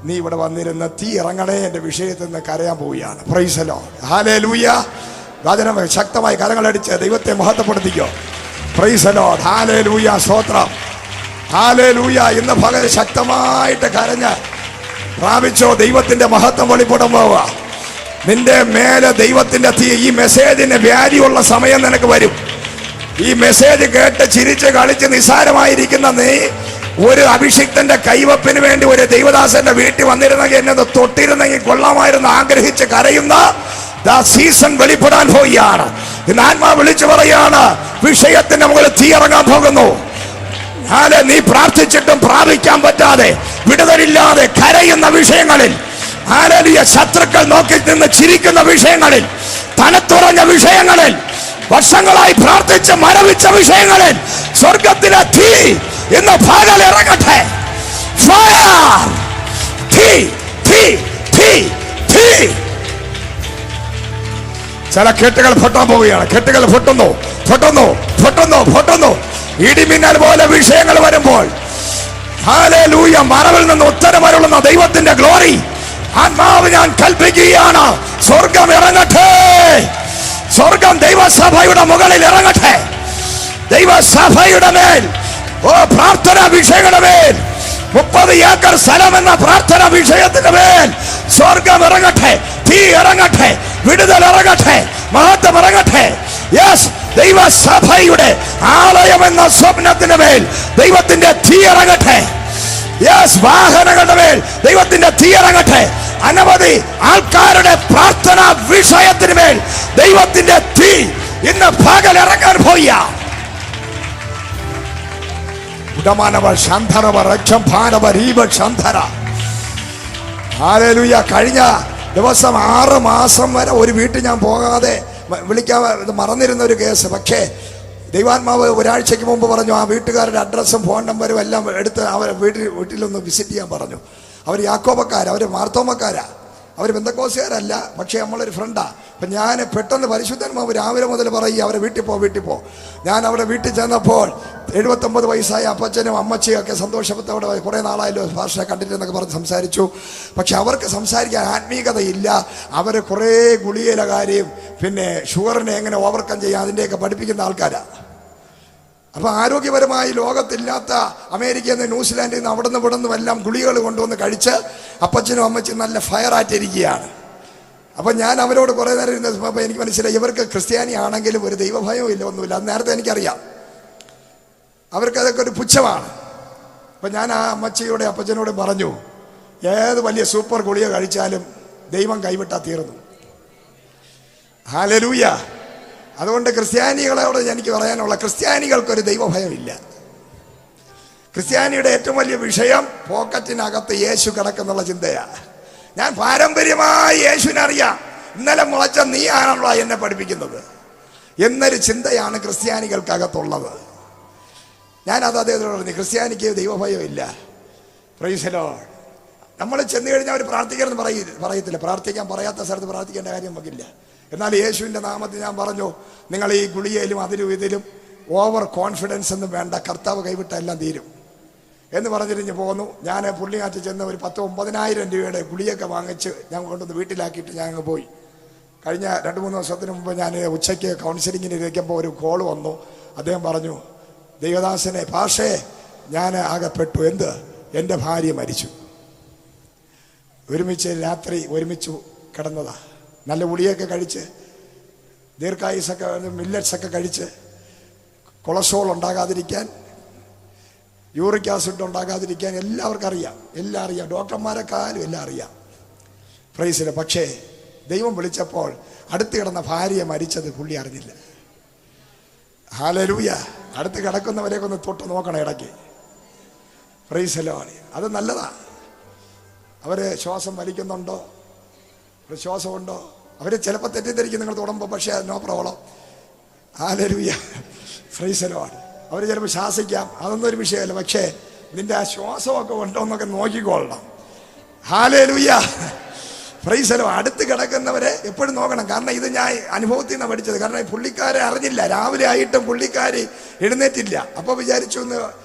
നീ ഇവിടെ വന്നിരുന്ന തീ ഇറങ്ങണേ, എൻ്റെ വിഷയത്തിൽ നിന്ന് കരയാൻ പോവുകയാണ്. Praise the lord. ഹല്ലേലൂയ. വചനം ശക്തമായി കരങ്ങളടിച്ച് ദൈവത്തെ മഹത്വപ്പെടുത്തിക്കോ. Praise the lord. ഹല്ലേലൂയ. സ്തോത്രം. ഹല്ലേലൂയ. ഇന്ന് പകൽ ശക്തമായിട്ട് കരഞ്ഞ് പ്രാപിച്ചോ. ദൈവത്തിന്റെ മഹത്വം വെളിപ്പെടാൻ പോവുക. നിന്റെ മേലെ ദൈവത്തിന്റെ തീ. ഈ മെസ്സേജിന് വ്യാധിയുള്ള സമയം നിനക്ക് വരും. ഈ മെസ്സേജ് കേട്ട് ചിരിച്ച് കളിച്ച് നിസ്സാരമായിരിക്കുന്ന നീ ഒരു അഭിഷിക്തന്റെ കൈവപ്പിന് വേണ്ടി ഒരു ദൈവദാസന്റെ വീട്ടിൽ വന്നിരുന്നെങ്കിൽ എന്നെ തൊട്ടിരുന്നെങ്കിൽ കൊള്ളാമായിരുന്നു ആഗ്രഹിച്ച് കരയുന്ന സീസൺ വെളിപ്പെടാൻ പോവുകയാണ്. ഇന്ന് ആത്മാ വിളിച്ചു പറയാണ്, വിഷയത്തിന്റെ മുകളിൽ തീ ഇറങ്ങാൻ പോകുന്നു. നീ പ്രാർത്ഥിച്ചിട്ടും പ്രാപിക്കാൻ പറ്റാതെ വിടുതലില്ലാതെ കരയുന്ന വിഷയങ്ങളിൽ, ശത്രുക്കൾ നോക്കി നിന്ന് ചിരിക്കുന്ന വിഷയങ്ങളിൽ, തണുത്തുറഞ്ഞ വിഷയങ്ങളിൽ, വർഷങ്ങളായി പ്രാർത്ഥിച്ച് മരവിച്ച വിഷയങ്ങളിൽ സ്വർഗത്തിലെ തീ ഇന്ന് പകൽ ഇറങ്ങട്ടെ. ഫയർ, തീ, തീ, തീ, തീ. ചില കെട്ടുകൾ പൊട്ടാൻ പോവുകയാണ്. കെട്ടുകൾ പൊട്ടുന്നു, പൊട്ടുന്നു, പൊട്ടുന്നു, പൊട്ടുന്നു. ഇടിമിന്നൽ പോലെ വിഷയങ്ങൾ വരുമ്പോൾ ഹല്ലേലൂയ, മറവിൽ നിന്ന് ഉത്തരമരുളുന്ന ദൈവത്തിന്റെ ഗ്ലോറി ആത്മാവ് ഞാൻ കൽപ്പിക്കുകയാണ്. സ്വർഗം ഇറങ്ങട്ടെ. സ്വർഗം ദൈവസഭയുടെ മുകളിൽ ഇറങ്ങട്ടെ. ദൈവസഭയുടെ മേൽ, പ്രാർത്ഥന വിഷയങ്ങളുടെ മേൽ, 30 ഏക്കർ സ്ഥലം എന്ന പ്രാർത്ഥന വിഷയത്തിന്റെ മേൽ സ്വർഗം ഇറങ്ങട്ടെ. തീ ഇറങ്ങട്ടെ. വിടുതൽ ഇറങ്ങട്ടെ. മഹത്വം ഇറങ്ങട്ടെ. യെസ്, ദൈവസഭയുടെ ആലയം എന്ന സ്വപ്നത്തിന്റെ മേൽ ദൈവത്തിന്റെ തീ ഇറങ്ങട്ടെ. യെസ്, വാഹനങ്ങളുടെ മേൽ ദൈവത്തിന്റെ തീ ഇറങ്ങട്ടെ. അനവധി ആൾക്കാരുടെ പ്രാർത്ഥന വിഷയത്തിന് മേൽ ദൈവത്തിന്റെ തീ ഇന്ന് പകൽ ഇറങ്ങാൻ പോയ. കഴിഞ്ഞ ദിവസം 6 മാസം വരെ ഒരു വീട്ടിൽ ഞാൻ പോകാതെ വിളിക്കാൻ മറന്നിരുന്ന ഒരു കേസ്. പക്ഷേ ദൈവാത്മാവ് ഒരാഴ്ചയ്ക്ക് മുമ്പ് പറഞ്ഞു, ആ വീട്ടുകാരുടെ അഡ്രസ്സും ഫോൺ നമ്പറും എല്ലാം എടുത്ത് അവർ വീട്ടിലൊന്ന് വിസിറ്റ് ചെയ്യാൻ പറഞ്ഞു. അവർ യാക്കോബക്കാരാ, അവർ മാർത്തോമക്കാരാ, അവർ ബന്ധക്കോസുകാരല്ല. പക്ഷേ നമ്മളൊരു ഫ്രണ്ടാ. അപ്പം ഞാൻ പെട്ടെന്ന് പരിശുദ്ധന്മാവ് രാവിലെ മുതൽ പറയും, അവരെ വീട്ടിൽ പോ. ഞാൻ അവിടെ വീട്ടിൽ ചെന്നപ്പോൾ 79 വയസ്സായ അപ്പച്ചനും അമ്മച്ചിയും ഒക്കെ സന്തോഷത്തോടെ കുറേ നാളായല്ലോ ഭാഷ കണ്ടിട്ടെന്നൊക്കെ പറഞ്ഞ് സംസാരിച്ചു. പക്ഷെ അവർക്ക് സംസാരിക്കാൻ ആത്മീയതയില്ല. അവർ കുറേ ഗുളികയിലെ കാര്യം, പിന്നെ ഷുഗറിനെ എങ്ങനെ ഓവർകം ചെയ്യാം, അതിൻ്റെയൊക്കെ പഠിപ്പിക്കുന്ന ആൾക്കാരാണ്. അപ്പം ആരോഗ്യപരമായി ലോകത്തില്ലാത്ത അമേരിക്കയിൽ നിന്ന്, ന്യൂസിലാൻഡിൽ നിന്ന്, അവിടെ നിന്ന് ഇവിടെ നിന്നും എല്ലാം ഗുളികൾ കൊണ്ടുവന്ന് കഴിച്ച് അപ്പച്ചനും അമ്മച്ചും നല്ല ഫയറായിട്ടിരിക്കുകയാണ്. അപ്പം ഞാൻ അവരോട് കുറേ നേരം ഇരുന്നപ്പോൾ എനിക്ക് മനസ്സിലായി, ഇവർക്ക് ക്രിസ്ത്യാനി ആണെങ്കിലും ഒരു ദൈവഭയവും ഇല്ല, ഒന്നുമില്ല. അത് നേരത്തെ എനിക്കറിയാം. അവർക്കതൊക്കെ ഒരു പുച്ഛമാണ്. അപ്പം ഞാൻ ആ അമ്മച്ചിയുടെ അപ്പച്ചനോട് പറഞ്ഞു, ഏത് വലിയ സൂപ്പർ ഗുളിക കഴിച്ചാലും ദൈവം കൈവിട്ടാൽ തീർന്നു. ഹല്ലേലൂയ. അതുകൊണ്ട് ക്രിസ്ത്യാനികളോട് എനിക്ക് പറയാനുള്ള, ക്രിസ്ത്യാനികൾക്കൊരു ദൈവഭയമില്ല. ക്രിസ്ത്യാനിയുടെ ഏറ്റവും വലിയ വിഷയം പോക്കറ്റിനകത്ത് യേശു കിടക്കുന്നുള്ള ചിന്തയാണ്. ഞാൻ പാരമ്പര്യമായി യേശുവിനറിയാം, ഇന്നലെ മുളച്ച നീ ആണല്ലോ എന്നെ പഠിപ്പിക്കുന്നത് എന്നൊരു ചിന്തയാണ് ക്രിസ്ത്യാനികൾക്കകത്തുള്ളത്. ഞാനത് അദ്ദേഹത്തോട് പറഞ്ഞു, ക്രിസ്ത്യാനിക്ക് ദൈവഭയമില്ല. Praise the lord. നമ്മൾ ചെന്ന് കഴിഞ്ഞാൽ അവർ പ്രാർത്ഥിക്കണമെന്ന് പറയത്തില്ല. പ്രാർത്ഥിക്കാൻ പറയാത്ത സ്ഥലത്ത് പ്രാർത്ഥിക്കേണ്ട കാര്യം നമുക്കില്ല. എന്നാൽ യേശുവിൻ്റെ നാമത്തിൽ ഞാൻ പറഞ്ഞു, നിങ്ങൾ ഈ ഗുളികയിലും അതിലും ഇതിലും ഓവർ കോൺഫിഡൻസ് ഒന്നും വേണ്ട, കർത്താവ് കൈവിട്ട എല്ലാം തീരും എന്ന് പറഞ്ഞിരിഞ്ഞ് പോന്നു. ഞാൻ പുള്ളിയാറ്റ് ചെന്ന് ഒരു 10-9,000 രൂപയുടെ ഗുളിയൊക്കെ വാങ്ങിച്ച് ഞാൻ കൊണ്ടുവന്ന് വീട്ടിലാക്കിയിട്ട് ഞാൻ അങ്ങ് പോയി. കഴിഞ്ഞ 2-3 ദിവസത്തിന് മുമ്പ് ഞാൻ ഉച്ചയ്ക്ക് കൗൺസിലിങ്ങിന് ഇരിക്കുമ്പോൾ ഒരു കോൾ വന്നു. അദ്ദേഹം പറഞ്ഞു, ദൈവദാസനെ പാഷേ, ഞാൻ ആകെപ്പെട്ടു. എന്ത്? എൻ്റെ ഭാര്യ മരിച്ചു. ഒരുമിച്ച് രാത്രി ഒരുമിച്ച് കിടന്നതാ. നല്ല ഗുളിയൊക്കെ കഴിച്ച്, ദീർഘായുസൊക്കെ, മില്ലറ്റ്സൊക്കെ കഴിച്ച്, കൊളസ്ട്രോൾ ഉണ്ടാകാതിരിക്കാൻ, യൂറിക് ആസിഡ് ഉണ്ടാകാതിരിക്കാൻ എല്ലാവർക്കും അറിയാം. എല്ലാം അറിയാം. ഡോക്ടർമാരെക്കാളും എല്ലാം അറിയാം. പ്രൈസില്. പക്ഷേ ദൈവം വിളിച്ചപ്പോൾ അടുത്ത് കിടന്ന ഭാര്യ മരിച്ചത് പുള്ളി അറിഞ്ഞില്ല. ഹല്ലേലൂയ. അടുത്ത് കിടക്കുന്നവരെയൊക്കെ ഒന്ന് തൊട്ട് നോക്കണം ഇടയ്ക്ക്. Price the Lord. അത് നല്ലതാ. അവർ ശ്വാസം വലിക്കുന്നുണ്ടോ, ശ്വാസമുണ്ടോ, അവർ ചിലപ്പോൾ തെറ്റിദ്ധരിക്കും നിങ്ങൾ തൊടുമ്പോൾ. പക്ഷേ no problem. Hallelujah. Praise the lord. അവർ ചിലപ്പോൾ ശാസിക്കാം, അതൊന്നും ഒരു വിഷയമല്ല. പക്ഷേ നിന്റെ ആ ശ്വാസമൊക്കെ ഉണ്ടോ എന്നൊക്കെ നോക്കിക്കൊള്ളണം. ഹല്ലേലൂയ. പ്രൈസലോ. അടുത്ത് കിടക്കുന്നവരെ എപ്പോഴും നോക്കണം. കാരണം ഇത് ഞാൻ അനുഭവത്തിൽ നിന്നാണ് പഠിച്ചത്. കാരണം ഈ പുള്ളിക്കാരെ അറിഞ്ഞില്ല, രാവിലെ ആയിട്ടും പുള്ളിക്കാരി എഴുന്നേറ്റില്ല. അപ്പോൾ വിചാരിച്ചു ഒന്ന്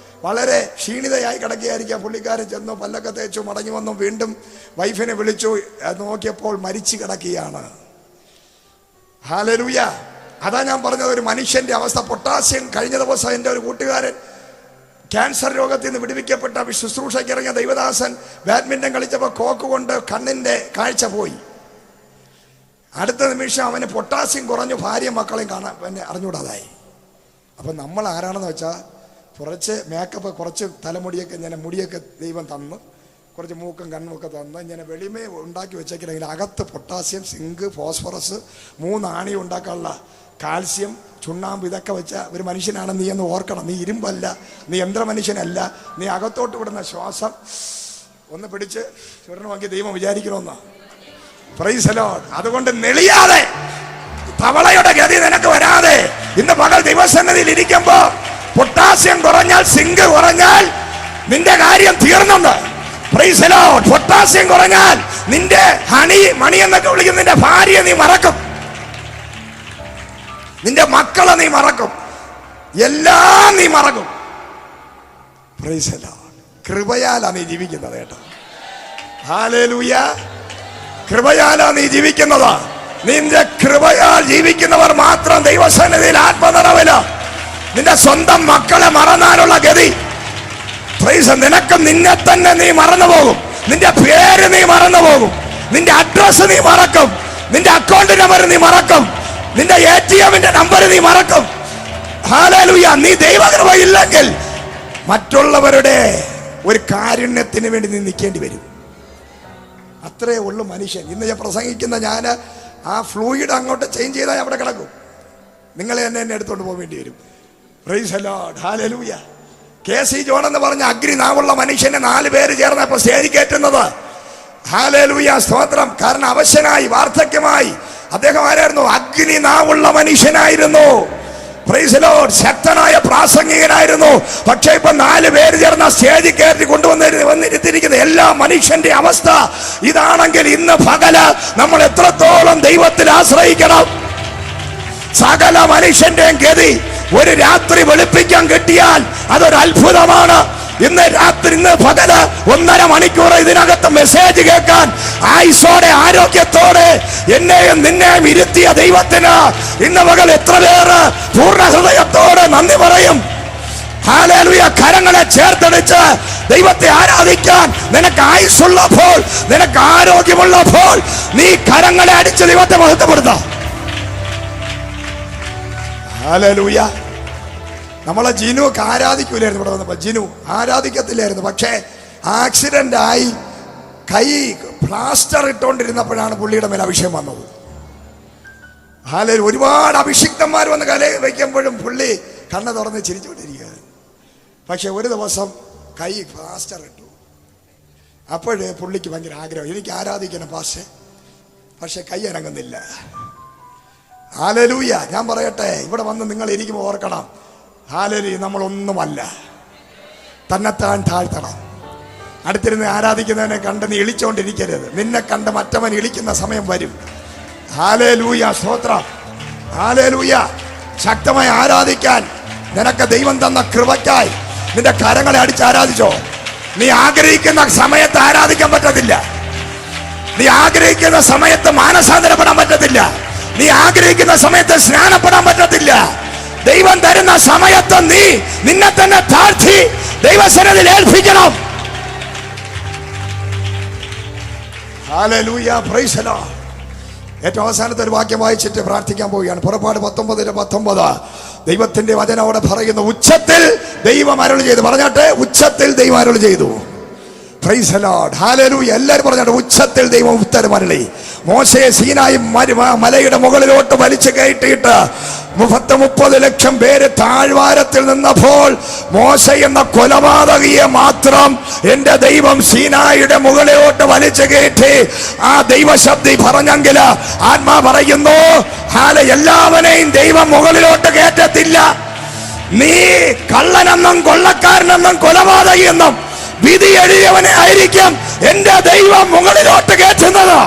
വളരെ ക്ഷീണിതയായി കിടക്കുകയായിരിക്കാം. പുള്ളിക്കാരൻ ചെന്നു, പല്ലൊക്കെ തേച്ചു, മടങ്ങി വന്നു. വീണ്ടും വൈഫിനെ വിളിച്ചു, നോക്കിയപ്പോൾ മരിച്ചു കിടക്കുകയാണ്. ഹല്ലേലൂയ. അതാ ഞാൻ പറഞ്ഞത്, ഒരു മനുഷ്യന്റെ അവസ്ഥ. പൊട്ടാസ്യം. കഴിഞ്ഞ ദിവസം എൻ്റെ ഒരു കൂട്ടുകാരൻ ക്യാൻസർ രോഗത്തിൽ നിന്ന് വിടുവിക്കപ്പെട്ട ശുശ്രൂഷയ്ക്ക് ഇറങ്ങിയ ദൈവദാസൻ ബാഡ്മിന്റൺ കളിച്ചപ്പോൾ കോക്ക് കൊണ്ട് കണ്ണിന്റെ കാഴ്ച പോയി. അടുത്ത നിമിഷം അവന് പൊട്ടാസ്യം കുറഞ്ഞു, ഭാര്യ മക്കളെയും കാണാൻ പിന്നെ അറിഞ്ഞുകൂടാതായി. അപ്പം നമ്മൾ ആരാണെന്ന് വെച്ചാൽ കുറച്ച് മേക്കപ്പ്, കുറച്ച് തലമുടിയൊക്കെ ഇങ്ങനെ മുടിയൊക്കെ ദൈവം തന്ന്, കുറച്ച് മൂക്കും കണ്ണുമൊക്കെ തന്ന് ഇങ്ങനെ വെളിമേ ഉണ്ടാക്കി വെച്ചേക്കണമെങ്കിൽ അകത്ത് പൊട്ടാസ്യം, സിങ്ക്, ഫോസ്ഫറസ്, 3 ആണി ഉണ്ടാക്കാനുള്ള കാൽസ്യം, ചുണ്ണാമ്പ്, ഇതൊക്കെ വെച്ച ഒരു മനുഷ്യനാണ് നീ എന്ന് ഓർക്കണം. നീ ഇരുമ്പല്ല, നീ യന്ത്രമനുഷ്യനല്ല. നീ അകത്തോട്ട് വിടുന്ന ശ്വാസം ഒന്ന് പിടിച്ച് ചുടണമെങ്കിൽ ദൈവം വിചാരിക്കണമെന്ന്. Price the Lord. അതുകൊണ്ട് നെളിയാതെ, തവളയുടെ ഗതി നിനക്ക് വരാതെ ഇന്ന് പകൽ ദൈവസന്നിധിയിൽ ഇരിക്കുമ്പോ പൊട്ടാസ്യം കുറഞ്ഞാൽ, സിങ്ക് കുറഞ്ഞാൽ നിന്റെ കാര്യം തീർന്നുണ്ട്. Praise the lord. പൊട്ടാസ്യം കുറഞ്ഞാൽ നിന്റെ മണി എന്നൊക്കെ വിളിക്കുന്ന നിന്റെ ഭാര്യയെ നീ മറക്കും, നിന്റെ മക്കളെ നീ മറക്കും, എല്ലാം നീ മറക്കും. Price the Lord. കൃപയാലാ നീ ജീവിക്കുന്നത് കേട്ടോ. ഹല്ലേലൂയ. കൃപയാലാ നീ ജീവിക്കുന്നത്. നിന്റെ കൃപയാൽ ജീവിക്കുന്നവർ മാത്രം ദൈവസന്നിധിയിൽ ആത്മനിറവില് നിന്റെ സ്വന്തം മക്കളെ മറന്നാലുള്ള ഗതി. പ്രൈസ്. നിനക്ക് നിന്നെ തന്നെ നീ മറന്നു പോകും. നിന്റെ പേര് നീ മറന്നു പോകും. നിന്റെ അഡ്രസ് നീ മറക്കും. നിന്റെ അക്കൗണ്ട് നമ്പർ നീ മറക്കും. നിന്റെ ATMന്റെ നമ്പർ നീ മറക്കും. ഹല്ലേലൂയ. നീ ദൈവകൃപ ഇല്ലെങ്കിൽ മറ്റുള്ളവരുടെ ഒരു കാരുണ്യത്തിന് വേണ്ടി നീ നിൽക്കേണ്ടി വരും. അത്രേ ഉള്ളു മനുഷ്യൻ. ഇന്ന് ഞാൻ പ്രസംഗിക്കുന്ന ഞാൻ ആ ഫ്ലൂയിഡ് അങ്ങോട്ട് ചേഞ്ച് ചെയ്താൽ അവിടെ കിടക്കും. നിങ്ങളെ എന്നെ എടുത്തോണ്ട് പോകേണ്ടി വരും. Price the lord. Hallelujah. KC John എന്ന് പറഞ്ഞ അഗ്നി നാവുള്ള മനുഷ്യനെ 4 പേര് ചേർന്നപ്പോൾ സ്റ്റേജിൽ കയറ്റുന്നത്. ഹല്ലേലൂയ. സ്തോത്രം. കാരണം അവശനായി, വാർദ്ധക്യമായി. അദ്ദേഹം ആരായിരുന്നു? അഗ്നി നാവുള്ള മനുഷ്യനായിരുന്നു. Price the Lord. ശക്തനായ പ്രാസംഗികനായിരുന്നു. പക്ഷേ ഇപ്പൊ 4 പേര് ചേർന്ന സ്റ്റേജിൽ കയറ്റി വന്നിരുത്തിരിക്കുന്ന എല്ലാ മനുഷ്യന്റെ അവസ്ഥ ഇതാണെങ്കിൽ ഇന്ന് പകല് നമ്മൾ എത്രത്തോളം ദൈവത്തിൽ ആശ്രയിക്കണം. സകല മനുഷ്യന്റെയും ഗതി ഒരു രാത്രി വെളുപ്പിക്കാൻ കിട്ടിയാൽ അതൊരു അത്ഭുതമാണ്. ഇന്ന് പകല് 1.5 മണിക്കൂർ ഇതിനകത്ത് മെസ്സേജ് കേൾക്കാൻ ആയുസ്സോടെ, ആരോഗ്യത്തോടെ എന്നെയും നിന്നെയും ഇരുത്തിയ ദൈവത്തിന് ഇന്ന് പകൽ എത്ര പേര് പൂർണ്ണ ഹൃദയത്തോടെ നന്ദി പറയും. ഹല്ലേലൂയ. കരങ്ങളെ ചേർത്തടിച്ച് ദൈവത്തെ ആരാധിക്കാൻ നിനക്ക് ആയുസ്സുള്ളപ്പോൾ, നിനക്ക് ആരോഗ്യമുള്ളപ്പോൾ നീ കരങ്ങളെ അടിച്ച് ദൈവത്തെ മഹത്വപ്പെടുത്താം. ഹല്ലേലൂയ. നമ്മളെ ജിനുവൊക്കെ ആരാധിക്കൂലായിരുന്നു. ഇവിടെ വന്നപ്പോൾ ജിനു ആരാധിക്കത്തില്ലായിരുന്നു. പക്ഷേ ആക്സിഡന്റ് ആയി കൈ പ്ലാസ്റ്റർ ഇട്ടുകൊണ്ടിരുന്നപ്പോഴാണ് പുള്ളിയുടെ മേലെ അഭിഷേകം വന്നത്. ഹല്ലേലൂയ. ഒരുപാട് അഭിഷിക്തന്മാർ വന്ന് കല വയ്ക്കുമ്പോഴും പുള്ളി കണ്ണ് തുറന്ന് ചിരിച്ചുകൊണ്ടിരിക്കുകയാണ്. പക്ഷെ ഒരു ദിവസം കൈ പ്ലാസ്റ്റർ ഇട്ടു. അപ്പോഴേ പുള്ളിക്ക് ഭയങ്കര ആഗ്രഹം, എനിക്ക് ആരാധിക്കണം പക്ഷെ കൈ അനങ്ങുന്നില്ല. ഹല്ലേലൂയ. ഞാൻ പറയട്ടെ, ഇവിടെ വന്ന് നിങ്ങൾ ഇരിക്കുമ്പോൾ ഓർക്കണം, ഹല്ലേലൂയ, നമ്മളൊന്നുമല്ല. തന്നെത്താൻ താഴ്ത്തണം. അടുത്തിരുന്ന് ആരാധിക്കുന്നവനെ കണ്ട് നീ ഇളിച്ചോണ്ടിരിക്കരുത്. നിന്നെ കണ്ട് മറ്റവൻ ഇളിക്കുന്ന സമയം വരും. ഹല്ലേലൂയ. സ്തോത്രം. ഹല്ലേലൂയ. ശക്തമായി ആരാധിക്കാൻ നിനക്ക് ദൈവം തന്ന കൃപയ്ക്കായി നിന്റെ കരങ്ങളെ അടിച്ച് ആരാധിച്ചോ. നീ ആഗ്രഹിക്കുന്ന സമയത്ത് ആരാധിക്കാൻ പറ്റത്തില്ല. നീ ആഗ്രഹിക്കുന്ന സമയത്ത് മാനസാന്തരപ്പെടാൻ പറ്റത്തില്ല. നീ ആഗ്രഹിക്കുന്ന സമയത്ത് സ്നാനപ്പെടാൻ പറ്റത്തില്ല. ദൈവം തരുന്ന സമയത്ത് നീ നിന്നെ തന്നെ താഴ്ത്തി ദൈവസന്നിധിയിൽ ഏൽപ്പിക്കണം. ഹല്ലേലൂയ. Praise the Lord. ഏറ്റവും അവസാനത്തെ ഒരു വാക്യം വായിച്ചിട്ട് പ്രാർത്ഥിക്കാൻ പോവുകയാണ്. പുറപ്പാട് 19:19 ദൈവത്തിന്റെ വചനം അവിടെ പറയുന്നു, ഉച്ചത്തിൽ ദൈവം അരുളി ചെയ്തു. പറഞ്ഞാട്ടെ, ഉച്ചത്തിൽ ദൈവം അരുളി ചെയ്തു. Price the lord. ഹല്ലേലൂയ. എല്ലാവരും പറഞ്ഞാട്ടെ, ഉച്ചത്തിൽ ദൈവം ഉത്തരം അരുളി. മോശയെ സീനായി മലയുടെ മുകളിലോട്ട് വലിച്ചു കയറ്റിയിട്ട് 30 ലക്ഷം പേര് താഴ്വാരത്തിൽ നിന്നപ്പോൾ മോശ എന്ന കൊലപാതകിയെ മാത്രം എന്റെ ദൈവം സീനായുടെ മുകളിലോട്ട് വലിച്ചു കയറ്റി. ആ ദൈവശബ്ദി പറഞ്ഞെങ്കിൽ ആത്മാ പറയുന്നു, എല്ലാവരെയും ദൈവം മുകളിലോട്ട് കയറ്റത്തില്ല. നീ കള്ളനെന്നും കൊള്ളക്കാരനെന്നും കൊലപാതകിയെന്നും വിധി എഴുതിയവനെ ആയിരിക്കും എന്റെ ദൈവം മുകളിലോട്ട് കയറ്റുന്നത്.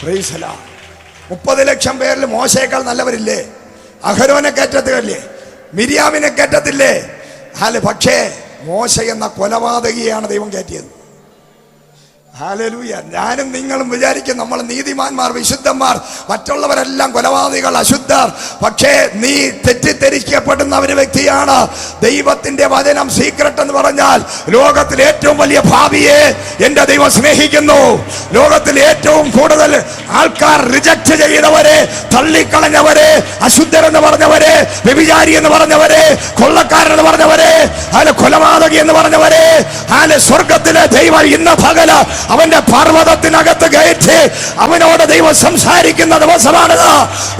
Praise the lord. 30 ലക്ഷം പേരിൽ മോശയേക്കാൾ നല്ലവരില്ലേ? അഹരോനെ കയറ്റത്തില്ലേ? മിരിയാമിനെ കയറ്റത്തില്ലേ? പക്ഷേ മോശ എന്ന കൊലപാതകിയാണ് ദൈവം കയറ്റിയത്. ഹല്ലേലൂയ. ഞാനും നിങ്ങളും വിചാരിക്കും നമ്മൾ നീതിമാന്മാർ, വിശുദ്ധന്മാർ, മറ്റുള്ളവരെല്ലാം കൊലപാതകൾ, അശുദ്ധർ. പക്ഷേ നീ തെറ്റിദ്ധരിക്കപ്പെടുന്ന ഒരു വ്യക്തിയാണ്. ദൈവത്തിന്റെ വചനം സീക്രട്ട് എന്ന് പറഞ്ഞാൽ ലോകത്തിൽ ഏറ്റവും വലിയ ഭാവിയെ എന്റെ ദൈവം സ്നേഹിക്കുന്നു. ലോകത്തിൽ ഏറ്റവും കൂടുതൽ ആൾക്കാർ റിജക്ട് ചെയ്തവരെ, തള്ളിക്കളഞ്ഞവരെ, അശുദ്ധരെന്ന് പറഞ്ഞവരെ, വ്യഭിചാരി എന്ന് പറഞ്ഞവരെ, കൊള്ളക്കാരെന്ന് പറഞ്ഞവരെ, കൊലപാതകി എന്ന് പറഞ്ഞവരെ, സ്വർഗത്തിലെ ദൈവം ഇന്ന് പകല് അവന്റെ പർവ്വതത്തിനകത്ത് കയറ്റി അവനോട് ദൈവം സംസാരിക്കുന്ന ദിവസമാണിത്.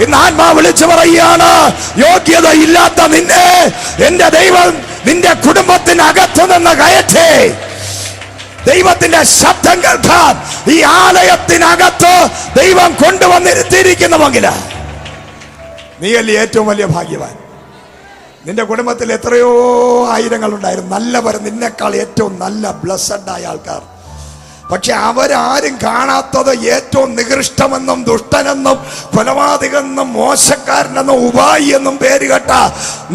ഇന്ന് ആത്മാവ് വിളിച്ചു പറയുകയാണ്, യോഗ്യത ഇല്ലാത്ത നിന്നെ എന്റെ ദൈവം നിന്റെ കുടുംബത്തിനകത്ത് നിന്ന് കയറ്റി ദൈവത്തിന്റെ ശബ്ദം കേൾക്കാൻ ഈ ആലയത്തിനകത്ത് ദൈവം കൊണ്ടുവന്നിരുത്തിയിരിക്കുന്നുവെങ്കിൽ നീയല്ലേ ഏറ്റവും വലിയ ഭാഗ്യവാൻ. നിന്റെ കുടുംബത്തിൽ എത്രയോ ആയിരങ്ങൾ ഉണ്ടായിരുന്നു, നല്ലവർ, നിന്നെക്കാൾ ഏറ്റവും നല്ല ബ്ലസ്സഡ് ആയ ആൾക്കാർ. പക്ഷെ അവരാരും കാണാത്തത് ഏറ്റവും നികൃഷ്ടമെന്നും ദുഷ്ടനെന്നും കൊലപാതകെന്നും മോശക്കാരനെന്നും ഉപായി എന്നും പേര് കേട്ട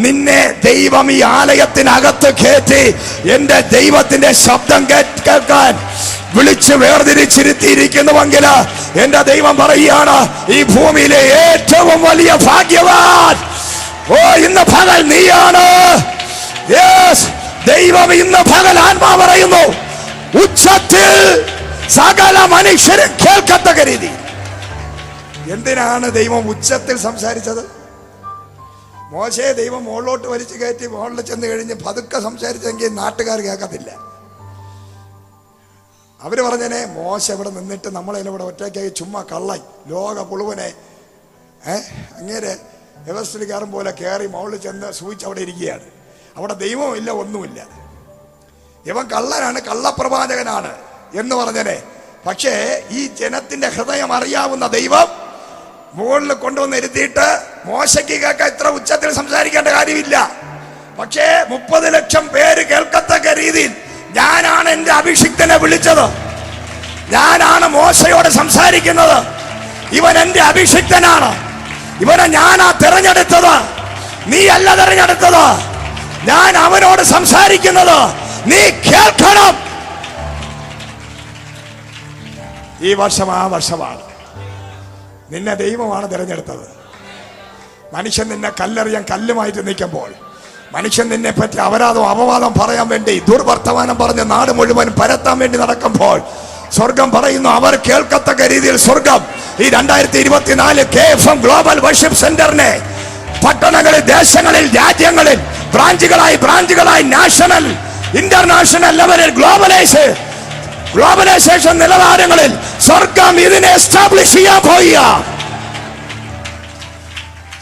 നിന്നെ ദൈവം ഈ ആലയത്തിനകത്ത് കയറ്റി എന്റെ ദൈവത്തിന്റെ ശബ്ദം കേൾക്കാൻ വിളിച്ച് വേർതിരിച്ചിരുത്തിയിരിക്കുന്നുവെങ്കിൽ എന്റെ ദൈവം പറയുകയാണ്, ഈ ഭൂമിയിലെ ഏറ്റവും വലിയ ഭാഗ്യവാൻ ഇന്ന് പകൽ നീയാണ്. ദൈവം ഇന്ന് പകൽ ആത്മാ പറയുന്നു, ഉച്ചത്തിൽ സകല മനുഷ്യരും കേൾക്കത്തക്ക രീതി. എന്തിനാണ് ദൈവം ഉച്ചത്തിൽ സംസാരിച്ചത്? മോശയെ ദൈവം മുകളിലോട്ട് വലിച്ചു കയറ്റി മുകളിൽ ചെന്ന് കഴിഞ്ഞ് പതുക്കെ സംസാരിച്ചെങ്കിൽ നാട്ടുകാർ കേൾക്കത്തില്ല. അവര് പറഞ്ഞനെ, മോശ ഇവിടെ നിന്നിട്ട് നമ്മളതിനെ ഇവിടെ ഒറ്റയ്ക്കായി ചുമ്മാ കള്ളായി ലോക പുളുവനെ അങ്ങേരെ വ്യവസ്ഥിക്കാരൻ പോലെ കയറി മുകളിൽ ചെന്ന് സൂചിച്ച് അവിടെ ഇരിക്കുകയാണ്. അവിടെ ദൈവവും ഇല്ല, ഒന്നുമില്ല. ഇവൻ കള്ളനാണ്, കള്ളപ്രവാചകനാണ് എന്ന് പറഞ്ഞനെ. പക്ഷേ ഈ ജനത്തിന്റെ ഹൃദയം അറിയാവുന്ന ദൈവം മുകളിൽ കൊണ്ടുവന്ന് ഇരുത്തിയിട്ട് മോശയ്ക്ക് കേൾക്കാൻ ഇത്ര ഉച്ചത്തിൽ സംസാരിക്കേണ്ട കാര്യമില്ല. പക്ഷേ 30 ലക്ഷം പേര് കേൾക്കത്തക്ക രീതിയിൽ ഞാനാണ് എന്റെ അഭിഷിക്തനെ വിളിച്ചത്, ഞാനാണ് മോശയോട് സംസാരിക്കുന്നത്, ഇവൻ എന്റെ അഭിഷിക്തനാണ്, ഇവനെ ഞാനാ തിരഞ്ഞെടുത്തത്, നീ അല്ല തിരഞ്ഞെടുത്തത്, ഞാൻ അവനോട് സംസാരിക്കുന്നത് നീ കേൾക്കണം. ഈ വർഷം ആ വർഷമാണ്. നിന്നെ ദൈവമാണ് തിരഞ്ഞെടുത്തത്. മനുഷ്യൻ നിന്നെ കല്ലെറിയാൻ കല്ലുമായിട്ട് നിൽക്കുമ്പോൾ, മനുഷ്യൻ നിന്നെ പറ്റി അപവാദം പറയാൻ വേണ്ടി ദുർവർത്തമാനം പറഞ്ഞ് നാട് മുഴുവൻ പരത്താൻ വേണ്ടി നടക്കുമ്പോൾ സ്വർഗം പറയുന്നു, അവർ കേൾക്കത്തക്ക രീതിയിൽ സ്വർഗം ഈ 2024 KFM ഗ്ലോബൽ വർഷിപ്പ് സെന്ററിനെ പട്ടണങ്ങളിൽ, ദേശങ്ങളിൽ, രാജ്യങ്ങളിൽ ബ്രാഞ്ചുകളായി നാഷണൽ, ഇന്റർനാഷണൽ ലെവലിൽ ഗ്ലോബലൈസേഷൻ നിലവാരങ്ങളിൽ സ്വർഗം ഇതിനെ എസ്റ്റാബ്ലിഷ് ചെയ്യാൻ പോവുക.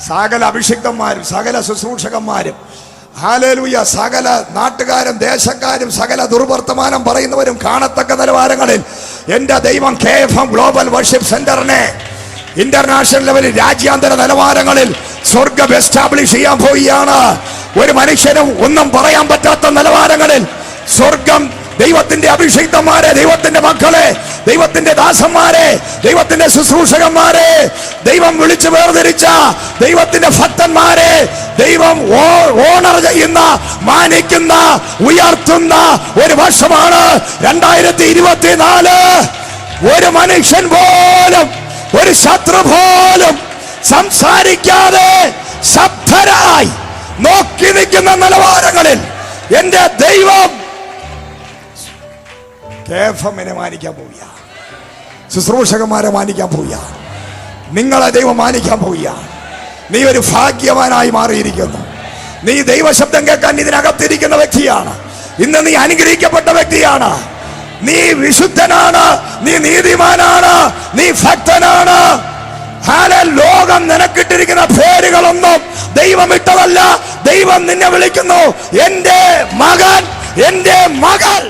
സകല അഭിഷിക്തന്മാരും സകല ശുശ്രൂഷകന്മാരും, ഹല്ലേലൂയ, സകല നാട്ടുകാരും ദേശക്കാരും സകല ദുർവർത്തമാനം പറയുന്നവരും കാണത്തക്ക നിലവാരങ്ങളിൽ എന്റെ ദൈവം KFM ഗ്ലോബൽ വർഷിപ്പ് സെന്ററിനെ ഇന്റർനാഷണൽ ലെവലിൽ, രാജ്യാന്തര നിലവാരങ്ങളിൽ സ്വർഗം എസ്റ്റാബ്ലിഷ് ചെയ്യാൻ പോവുകയാണ്. ഒരു മനുഷ്യനും ഒന്നും പറയാൻ പറ്റാത്ത നിലവാരങ്ങളിൽ സ്വർഗം ദൈവത്തിന്റെ അഭിഷിക്തന്മാരെ, ദൈവത്തിന്റെ മക്കളെ, ദൈവത്തിന്റെ ദാസന്മാരെ, ദൈവത്തിന്റെ ശുശ്രൂഷകന്മാരെ, ദൈവം വിളിച്ചു വേർതിരിച്ച ദൈവത്തിന്റെ ഭക്തന്മാരെ ദൈവം ഓണർ ചെയ്യുന്ന, മാനിക്കുന്ന, ഉയർത്തുന്ന ഒരു വർഷമാണ് 2024. ഒരു മനുഷ്യൻ പോലും, ഒരു ശത്രു പോലും സംസാരിക്കാതെ ശബ്ദരായി നോക്കി നിൽക്കുന്ന നിലവാരങ്ങളിൽ എന്റെ ദൈവം KFMനെ മാനിക്കാൻ പോവുക, ശുശ്രൂഷകന്മാരെ മാനിക്കാൻ പോവുക, നിങ്ങളെ ദൈവം മാനിക്കാൻ പോവുക. നീ ഒരു ഭാഗ്യവാനായി മാറിയിരിക്കുന്നു. നീ ദൈവശബ്ദം കേൾക്കാൻ ഇതിനകത്തിരിക്കുന്ന വ്യക്തിയാണ്. ഇന്ന് നീ അനുഗ്രഹിക്കപ്പെട്ട വ്യക്തിയാണ്. നീ വിശുദ്ധനാണ്, നീ നീതിമാനാണ്, നീ ഭക്തനാണ്. ലോകം നിനക്കിട്ടിരിക്കുന്ന പേരുകളൊന്നും ദൈവം ഇട്ടതല്ല. ദൈവം നിന്നെ വിളിക്കുന്നു, എന്റെ മകൻ, എന്റെ മകൾ.